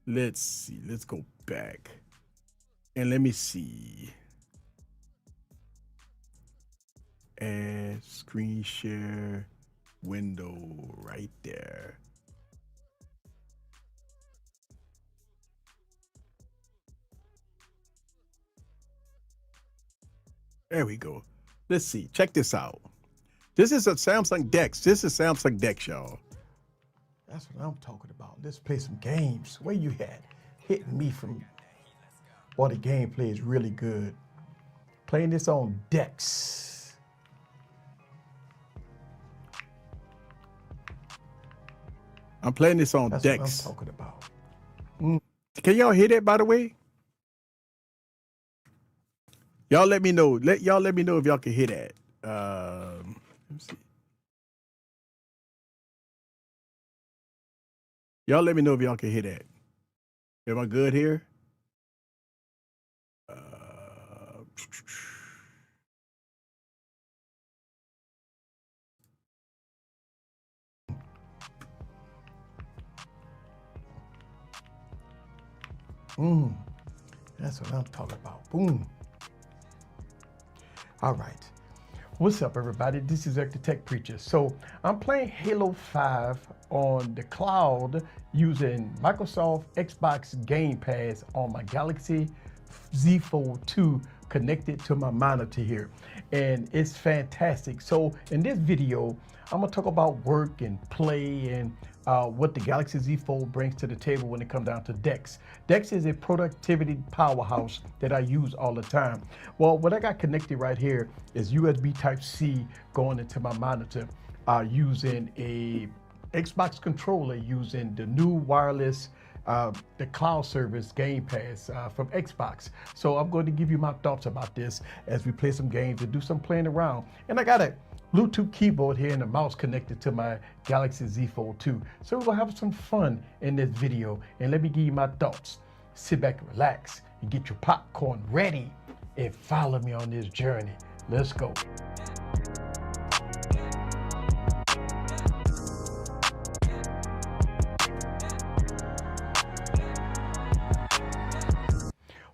Let's go back. And let me see. Add screen share window right there. There we go. Let's see. Check this out. This is a Samsung Dex. This is Samsung Dex, y'all. That's what I'm talking about. Let's play some games. Where you at? Hitting me from... Boy, the gameplay is really good. Playing this on Dex. I'm playing this on Dex. That's what I'm talking about. Can y'all hear that, by the way? Y'all let me know. Y'all let me know if y'all can hear that. Let me see. Y'all let me know if y'all can hear that. Am I good here? That's what I'm talking about. Boom. All right. What's up, everybody? This is Eric the Tech Preacher. So I'm playing Halo 5 on the cloud using Microsoft Xbox Game Pass on my Galaxy Z Fold 2 connected to my monitor here. And it's fantastic. So in this video, I'm gonna talk about work and play and what the Galaxy Z Fold brings to the table when it comes down to Dex. Dex is a productivity powerhouse that I use all the time. Well, what I got connected right here is USB Type-C going into my monitor. using a Xbox controller using the new wireless the cloud service Game Pass from Xbox. So I'm going to give you my thoughts about this as we play some games and do some playing around. And I got a Bluetooth keyboard here and a mouse connected to my Galaxy Z Fold 2. So we're gonna have some fun in this video, and let me give you my thoughts. Sit back and relax and get your popcorn ready and follow me on this journey. Let's go.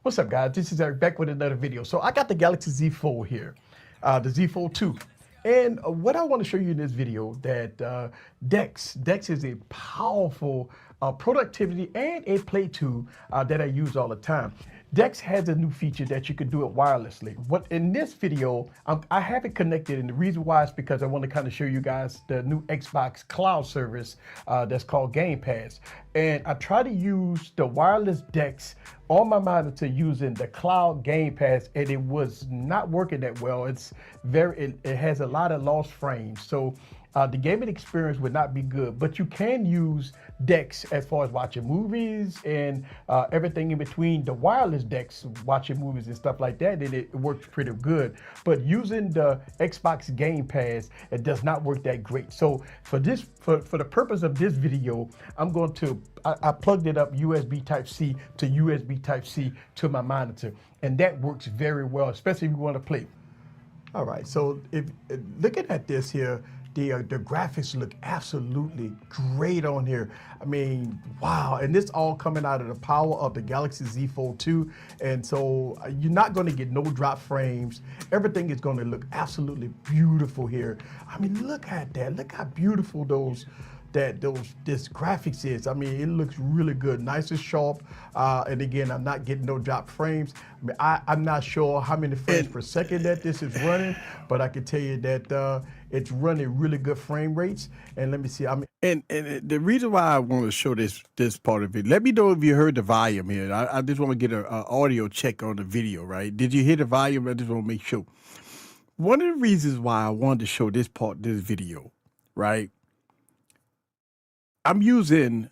What's up, guys? This is Eric back with another video. So I got the Galaxy Z Fold here, the Z Fold 2. And what I want to show you in this video that Dex is a powerful productivity and a play tool that I use all the time. Dex has a new feature that you can do it wirelessly. What in this video, I have it connected, and the reason why is because I want to kind of show you guys the new Xbox cloud service that's called Game Pass. And I try to use the wireless Dex on my monitor using the cloud Game Pass, and it was not working that well. It has a lot of lost frames. So the gaming experience would not be good, but you can use Dex as far as watching movies and everything in between. The wireless Dex, watching movies and stuff like that, and it works pretty good. But using the Xbox Game Pass, it does not work that great. So for the purpose of this video, I'm going to, I plugged it up USB Type-C to USB Type-C to my monitor, and that works very well, especially if you want to play. All right, so if looking at this here, the graphics look absolutely great on here. I mean, wow. And this all coming out of the power of the Galaxy Z Fold 2. And so you're not going to get no drop frames. Everything is going to look absolutely beautiful here. I mean, look at that. Look how beautiful this graphics is. I mean, it looks really good, nice and sharp. And again, I'm not getting no drop frames. I mean, I'm not sure how many frames per second that this is running, but I can tell you that it's running really good frame rates. And let me see. And the reason why I want to show this part of it, let me know if you heard the volume here. I just want to get an audio check on the video, right? Did you hear the volume? I just want to make sure. One of the reasons why I wanted to show this video, right? I'm using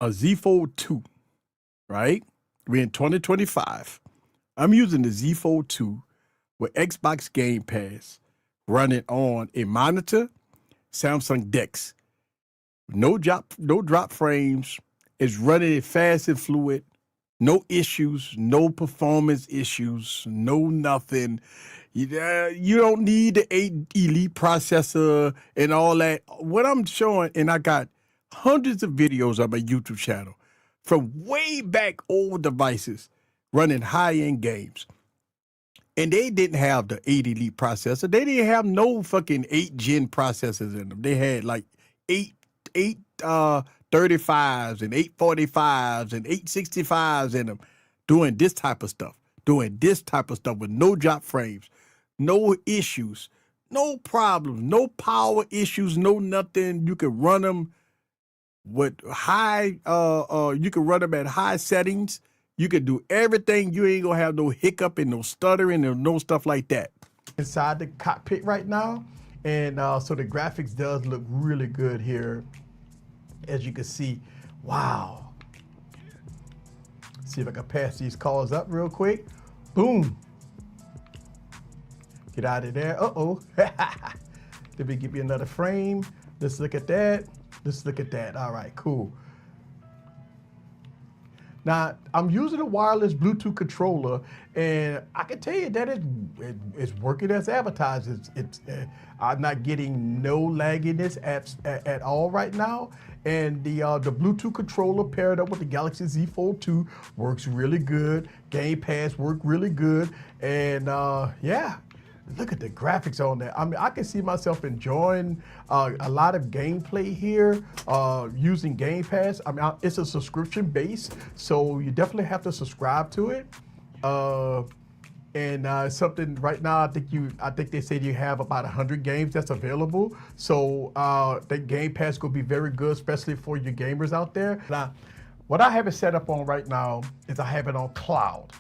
a Z Fold 2, right? We're in 2025. I'm using the Z Fold 2 with Xbox Game Pass running on a monitor, Samsung Dex. No drop frames. It's running fast and fluid. No issues, no performance issues, no nothing. You don't need the 8 Elite processor and all that. What I'm showing, and I got hundreds of videos on my YouTube channel from way back old devices running high-end games. And they didn't have the 8 Elite processor. They didn't have no fucking 8 Gen processors in them. They had like 835s and 845s and 865s in them doing this type of stuff with no drop frames, no issues, no problems, no power issues, no nothing. You can run them with high, you can run them at high settings. You can do everything. You ain't gonna have no hiccup and no stuttering and no stuff like that. Inside the cockpit right now. And so the graphics does look really good here. As you can see, wow. See if I can pass these calls up real quick. Boom. Get out of there. Uh-oh. Let me give you another frame. Let's look at that. Let's look at that. All right, cool. Now, I'm using a wireless Bluetooth controller, and I can tell you that it's working as advertised. I'm not getting no lagginess at all right now. And the Bluetooth controller paired up with the Galaxy Z Fold 2 works really good. Game Pass worked really good. And yeah. Look at the graphics on that. I mean, I can see myself enjoying a lot of gameplay here using Game Pass. I mean, it's a subscription base, so you definitely have to subscribe to it. And something right now, I think they said you have about 100 games that's available. So the Game Pass will be very good, especially for you gamers out there. Now, what I have it set up on right now is I have it on cloud.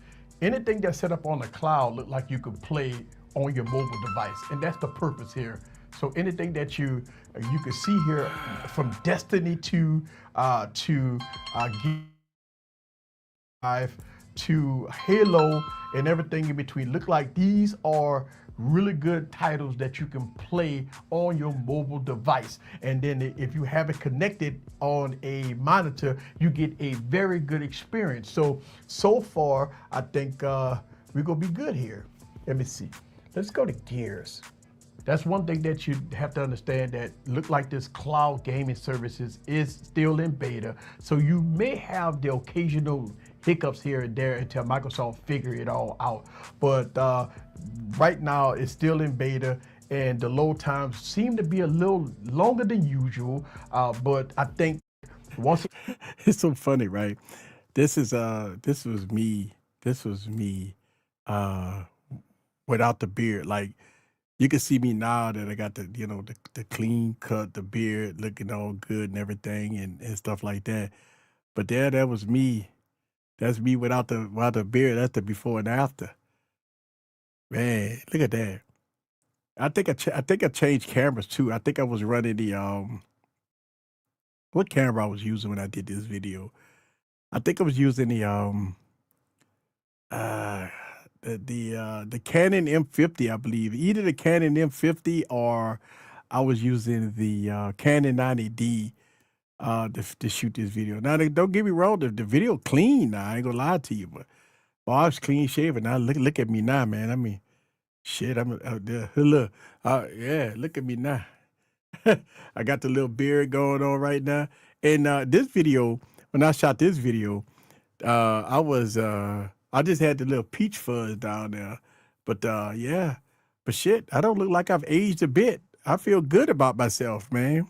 Anything that's set up on the cloud look like you could play on your mobile device, and that's the purpose here. So anything that you can see here, from Destiny to to Halo and everything in between. Look like these are really good titles that you can play on your mobile device. And then if you have it connected on a monitor, you get a very good experience. So far, I think we're gonna be good here. Let me see. Let's go to Gears. That's one thing that you have to understand, that look like this cloud gaming services is still in beta. So you may have the occasional hiccups here and there until Microsoft figure it all out. But right now it's still in beta, and the load times seem to be a little longer than usual. But I think once it's so funny, right? This was me. This was me without the beard. Like, you can see me now that I got the clean cut, the beard looking all good and everything, and stuff like that. But that was me. That's me without the beard. That's the before and after. Man, look at that. I think I changed cameras too. I think I was running the what camera I was using when I did this video. I think I was using uh the Canon M50, I believe. Either the Canon M50 or I was using the Canon 90D to shoot this video. Now, don't get me wrong, the video clean. Now, I ain't gonna lie to you, but I was clean shaven. Now look at me now, man. I mean, shit, I'm out there. Look, yeah, look at me now. I got the little beard going on right now. And this video, when I shot this video, I just had the little peach fuzz down there. But yeah, but shit, I don't look like I've aged a bit. I feel good about myself, man.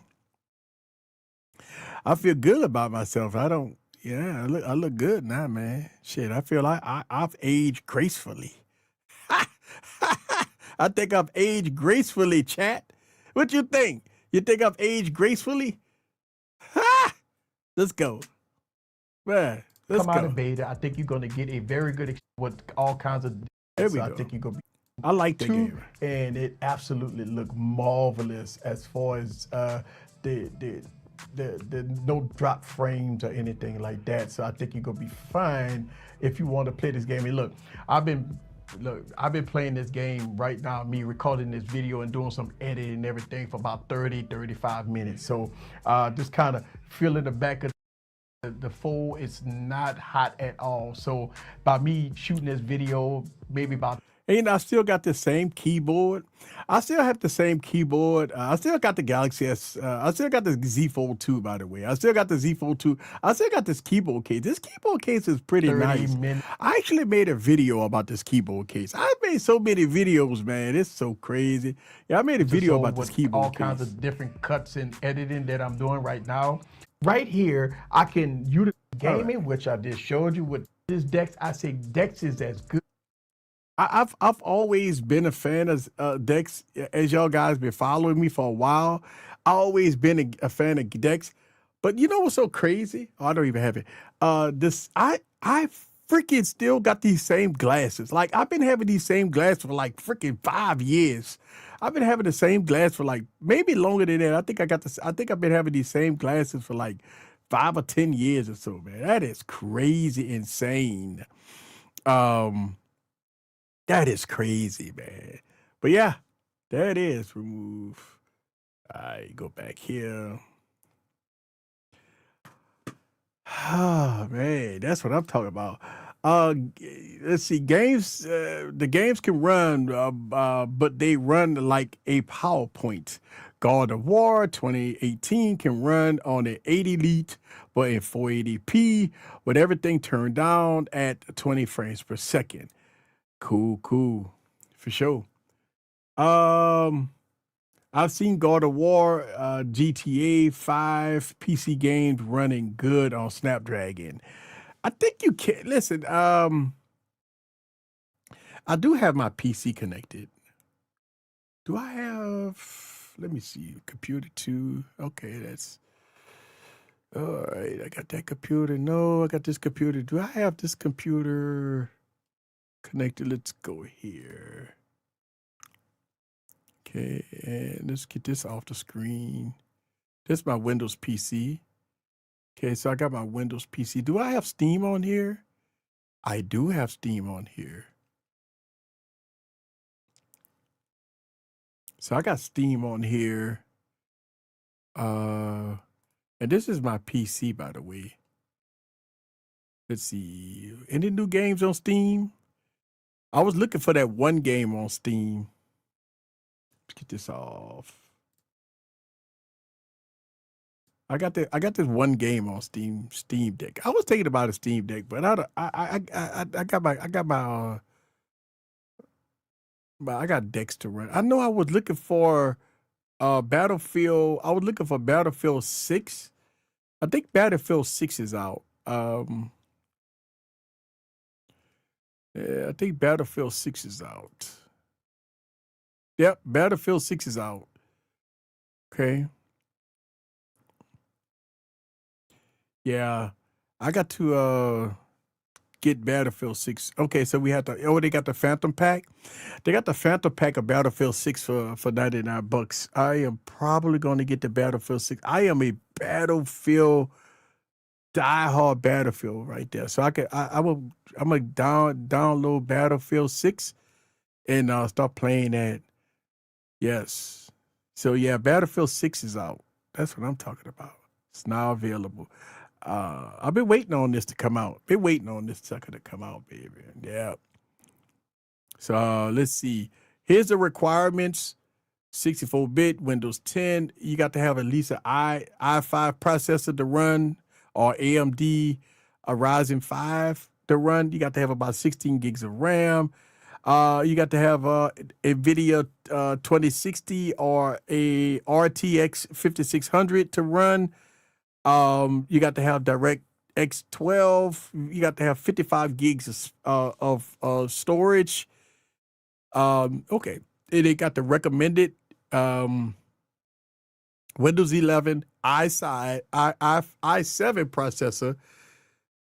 I feel good about myself. I don't. Yeah, I look good now, man. Shit, I feel like I've aged gracefully. I think I've aged gracefully, chat. What you think? You think I've aged gracefully? Ha! Let's go, man. Let's
come out
go.
of beta. I think you're going to get a very good with all kinds of.
There we
I
go.
think you're going to be.
I like the game.
And it absolutely looked marvelous as far as the no drop frames or anything like that. So I think you're gonna be fine if you want to play this game. And look, I've been playing this game right now, me recording this video and doing some editing and everything for about 35 minutes. So just kind of feeling the back of the fold. It's not hot at all. So by me shooting this video, maybe about.
And I still got the same keyboard. I still have the same keyboard. I still got the Galaxy S. I still got the Z Fold 2, by the way. I still got the Z Fold 2. I still got this keyboard case. This keyboard case is pretty nice. I actually made a video about this keyboard case. I made so many videos, man. It's so crazy. Yeah, I made a video about this keyboard
all kinds of different cuts and editing that I'm doing right now. Right here, I can use gaming, which I just showed you with this Dex. I say Dex is as good.
I've always been a fan of Dex. As y'all guys been following me for a while, I always been a fan of Dex. But you know what's so crazy? Oh, I don't even have it. I freaking still got these same glasses. Like, I've been having these same glasses for like freaking 5 years. I've been having the same glass for like maybe longer than that. I think I've been having these same glasses for like 5 or 10 years or so, man. That is crazy insane. That is crazy, man. But yeah, there it is. Remove. All right, go back here. Oh, man, that's what I'm talking about. Let's see. The games can run, but they run like a PowerPoint. God of War 2018 can run on an 80 elite, but in 480p, with everything turned down at 20 frames per second. Cool. For sure. I've seen God of War, GTA 5 PC games running good on Snapdragon. I think you can listen. I do have my PC connected. Do I have? Let me see. Computer 2. Okay, that's all right. I got that computer. No, I got this computer. Do I have this computer connected? Let's go here. Okay, and let's get this off the screen. This is my Windows PC. Okay, so I got my Windows PC. Do I have Steam on here? I do have Steam on here. So I got Steam on here. And this is my PC, by the way. Let's see. Any new games on Steam? I was looking for that one game on Steam. Let's get this off. I got this one game on Steam Deck. I was thinking about a Steam Deck, but I got decks to run. I know I was looking for Battlefield. I was looking for Battlefield 6. I think Battlefield 6 is out. Yeah, I think Battlefield 6 is out. Yep, Battlefield 6 is out. Okay. Yeah, I got to get Battlefield 6. Okay, so we have they got the Phantom Pack. They got the Phantom Pack of Battlefield 6 for $99. I am probably going to get the Battlefield 6. I am a Battlefield diehard Battlefield right there. So I'm gonna download Battlefield 6 and start playing that. Yes. So yeah, Battlefield 6 is out. That's what I'm talking about. It's now available. I've been waiting on this to come out. Been waiting on this sucker to come out, baby. Yeah. So let's see. Here's the requirements. 64-bit, Windows 10. You got to have at least an i5 processor to run, or AMD Ryzen 5 to run. You got to have about 16 gigs of RAM. You got to have NVIDIA 2060 or a RTX 5600 to run. You got to have DirectX 12. You got to have 55 gigs of storage. Okay. They got the recommended Windows 11 i7 processor.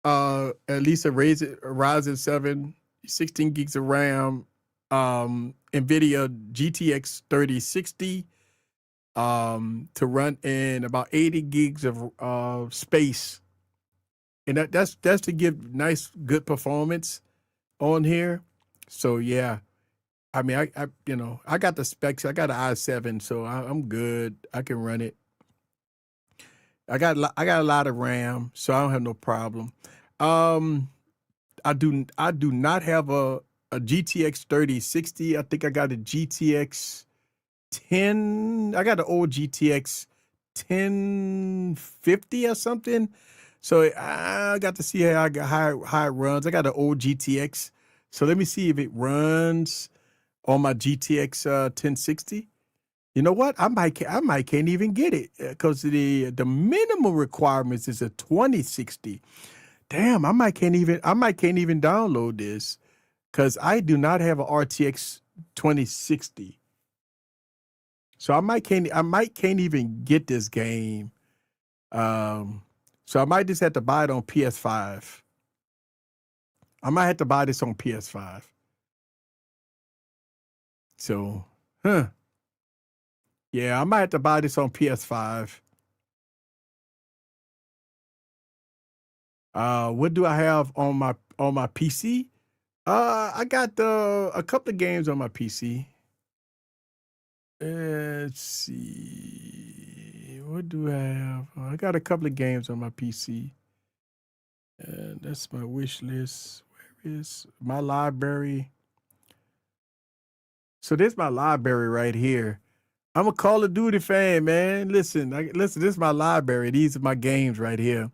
At least a Ryzen 7, 16 gigs of RAM. NVIDIA GTX 3060. To run in about 80 gigs of space, and that's to give nice good performance on here. So yeah, I mean I got the specs. I got an i7, so I'm good. I can run it. I got a lot of RAM, so I don't have no problem. I do not have a GTX 3060. I think I got a GTX 10. I got an old GTX 1050 or something. So I got to see how it runs. I got an old GTX. So let me see if it runs on my GTX 1060. You know what? I might can't even get it because the minimum requirements is a 2060. Damn, I might can't even download this because I do not have an RTX 2060. So I might can't even get this game. So I might just have to buy it on PS5. I might have to buy this on PS5. So, yeah, I might have to buy this on PS5. What do I have on my PC? I got a couple of games on my PC. Let's see. What do I have? I got a couple of games on my PC. And that's my wish list. Where is my library? So this is my library right here. I'm a Call of Duty fan, man. Listen, this is my library. These are my games right here.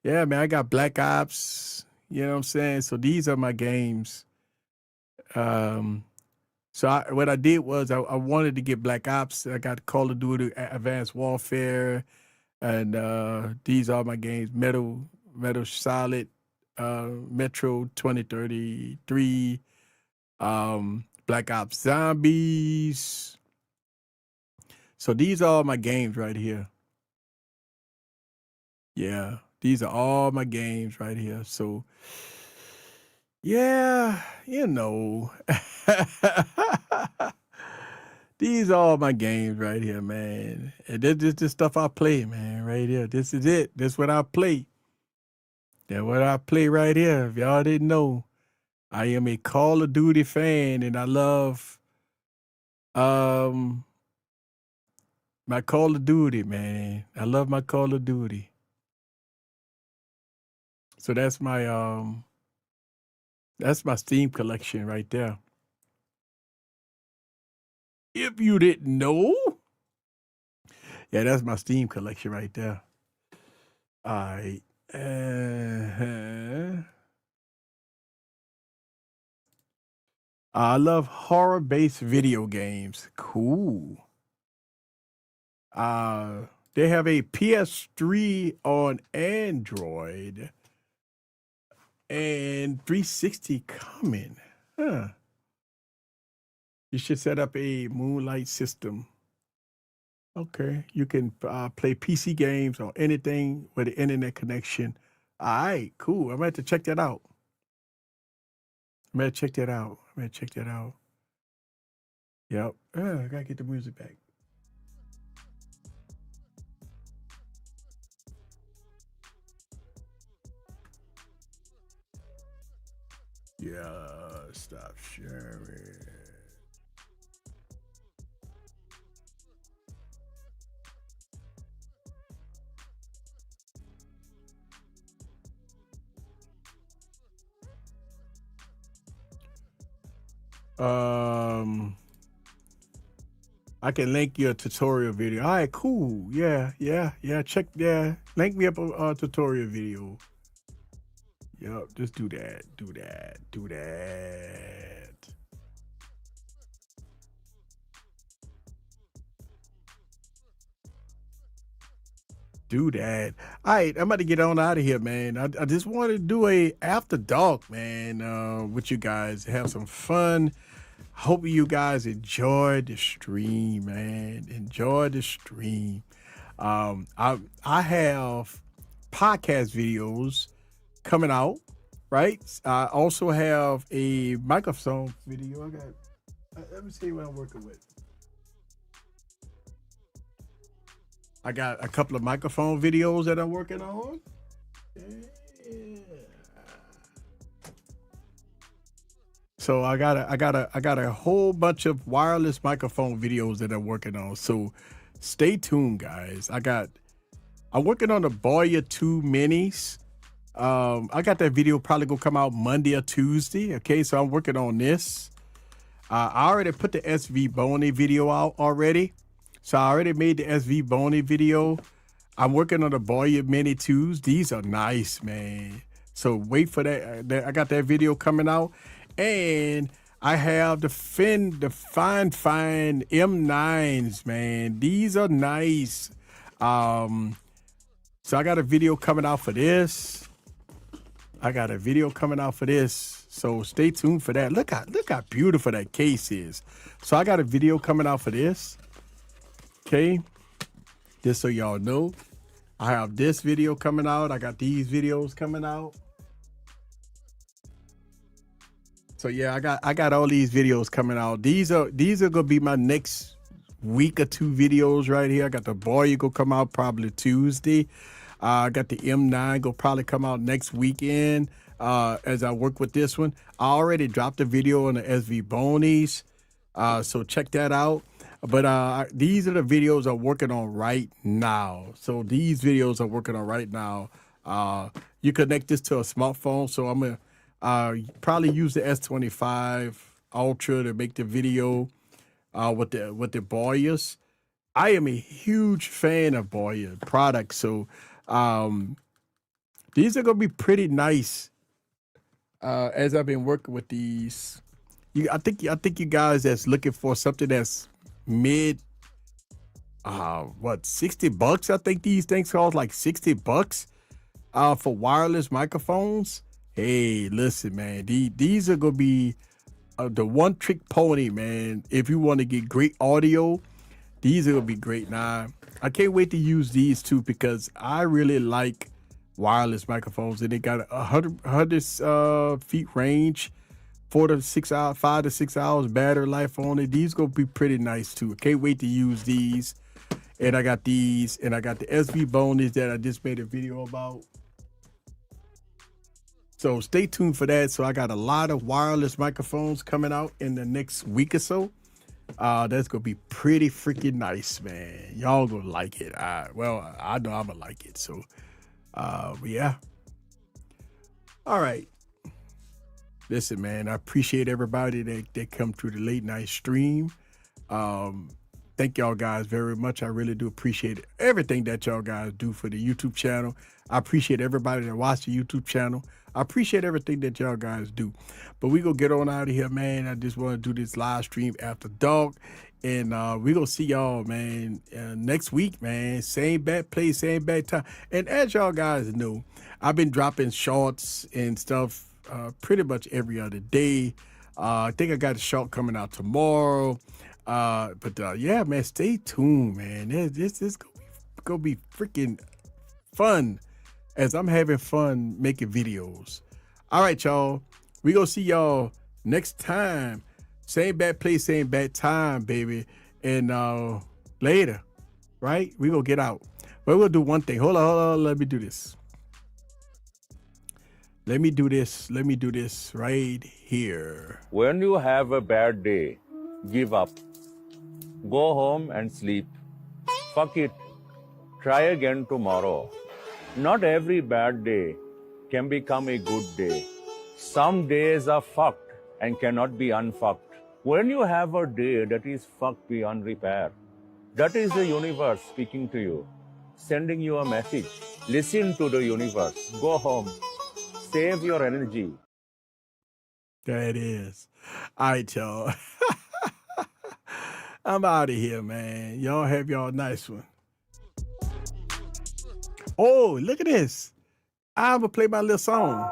Yeah, man, I got Black Ops. You know what I'm saying? So these are my games. So what I did was I wanted to get Black Ops. I got Call of Duty Advanced Warfare, and these are my games: Metal Solid, Metro 2033, Black Ops Zombies. So these are all my games right here. Yeah, these are all my games right here. So yeah, you know. These are all my games right here, man. And this is the stuff I play, man, right here. This is it. This is what I play. That's what I play right here. If y'all didn't know, I am a Call of Duty fan, and I love um my Call of Duty, man. I love my Call of Duty. So that's my Steam collection right there. If you didn't know, yeah, that's my Steam collection right there. All right. I love horror-based video games. Cool. They have a PS3 on Android and 360 coming. Huh. You should set up a Moonlight system. Okay. You can play PC games or anything with the internet connection. All right, cool. I'm going to have to check that out. I'm going to check that out. Yep. I got to get the music back. Yeah, stop sharing. I can link your tutorial video. All right, cool. Yeah. Check. Yeah, link me up a tutorial video. Yep, just do that. Do that. All right, I'm about to get on out of here, man. I just wanted to do a after dark, man, with you guys. Have some fun. Hope you guys enjoyed the stream, man. Enjoy the stream. I have podcast videos coming out, right? I also have a microphone video. Let me see what I'm working with. I got a couple of microphone videos that I'm working on. Yeah. So I got a whole bunch of wireless microphone videos that I'm working on. So stay tuned, guys. I'm working on the Boya 2 minis. I got that video probably gonna come out Monday or Tuesday. Okay, so I'm working on this. I already put the SV Boney video out already. So I already made the SV Boney video. I'm working on the Boya Mini 2s. These are nice, man. So wait for that. I got that video coming out. And I have the Fine M9s, man. These are nice. So I got a video coming out for this. So stay tuned for that. Look how beautiful that case is. So I got a video coming out for this. Okay. Just so y'all know, I have this video coming out. I got these videos coming out. So yeah, I got all these videos coming out. These are gonna be my next week or two videos right here. I got the Boya gonna come out probably Tuesday. I got the M9 gonna probably come out next weekend as I work with this one. I already dropped a video on the SV Bonies, so check that out. But these are the videos I'm working on right now. So these videos I'm working on right now. You connect this to a smartphone, so I'm gonna probably use the S25 Ultra to make the video with the Boyas. I am a huge fan of Boya products, so these are gonna be pretty nice as I've been working with these. I think you guys that's looking for something that's mid, $60? I think these things cost like $60 for wireless microphones. Hey, listen, man, these are gonna be the one trick pony, man. If you want to get great audio, these are gonna be great. Now, I can't wait to use these too because I really like wireless microphones, and they got 100 feet range. 5 to 6 hours battery life on it. These gonna be pretty nice too. Can't wait to use these. And I got these, and I got the SV bonus that I just made a video about. So stay tuned for that. So I got a lot of wireless microphones coming out in the next week or so. That's gonna be pretty freaking nice, man. Y'all gonna like it. I know I'm gonna like it. So yeah. All right. Listen, man, I appreciate everybody that come through the late night stream. Thank y'all guys very much. I really do appreciate everything that y'all guys do for the YouTube channel. I appreciate everybody that watch the YouTube channel. I appreciate everything that y'all guys do. But we gonna get on out of here, man. I just want to do this live stream after dark. And we gonna see y'all, man, next week, man. Same bad place, same bad time. And as y'all guys know, I've been dropping shorts and stuff pretty much every other day. I think I got a short coming out tomorrow. But yeah, man, stay tuned, man. This is gonna be freaking fun as I'm having fun making videos. All right, y'all. We gonna see y'all next time. Same bad place, same bad time, baby. And later, right? We gonna get out. But we'll do one thing. Hold on. Let me do this. Let me do this right here.
When you have a bad day, give up. Go home and sleep. Fuck it. Try again tomorrow. Not every bad day can become a good day. Some days are fucked and cannot be unfucked. When you have a day that is fucked beyond repair, that is the universe speaking to you, sending you a message. Listen to the universe. Go home. Save your energy.
There it is. All right, y'all. I'm out of here, man. Y'all have y'all a nice one. Oh, look at this. I'm going to play my little song.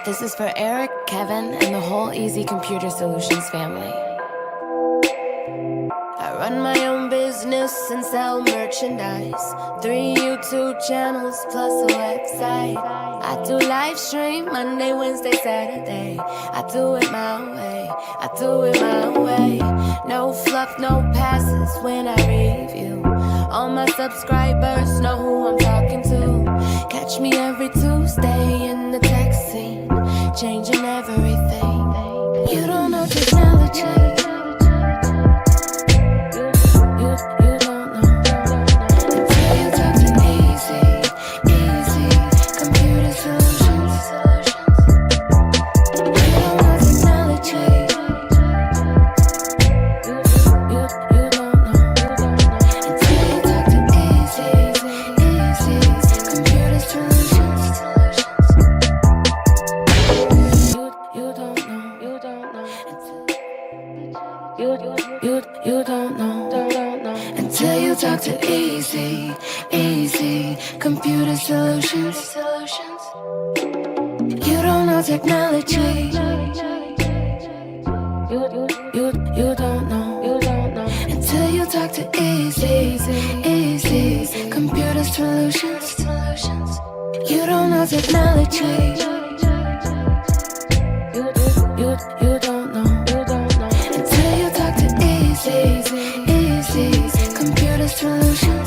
This is for Eric, Kevin, and the whole Easy Computer Solutions family. I run my own business and sell merchandise. 3 YouTube channels plus a website. I do live stream Monday, Wednesday, Saturday. I do it my way. I do it my way. No fluff, no passes when I review. All my subscribers know who I'm talking to. Catch me every Tuesday in the tech scene, changing everything. You don't know technology. You don't know until you talk to Easy Computer Solutions. You don't know technology. You don't know until you talk to Easy Computer Solutions. You don't know technology. You don't know. Easy Computer Solutions.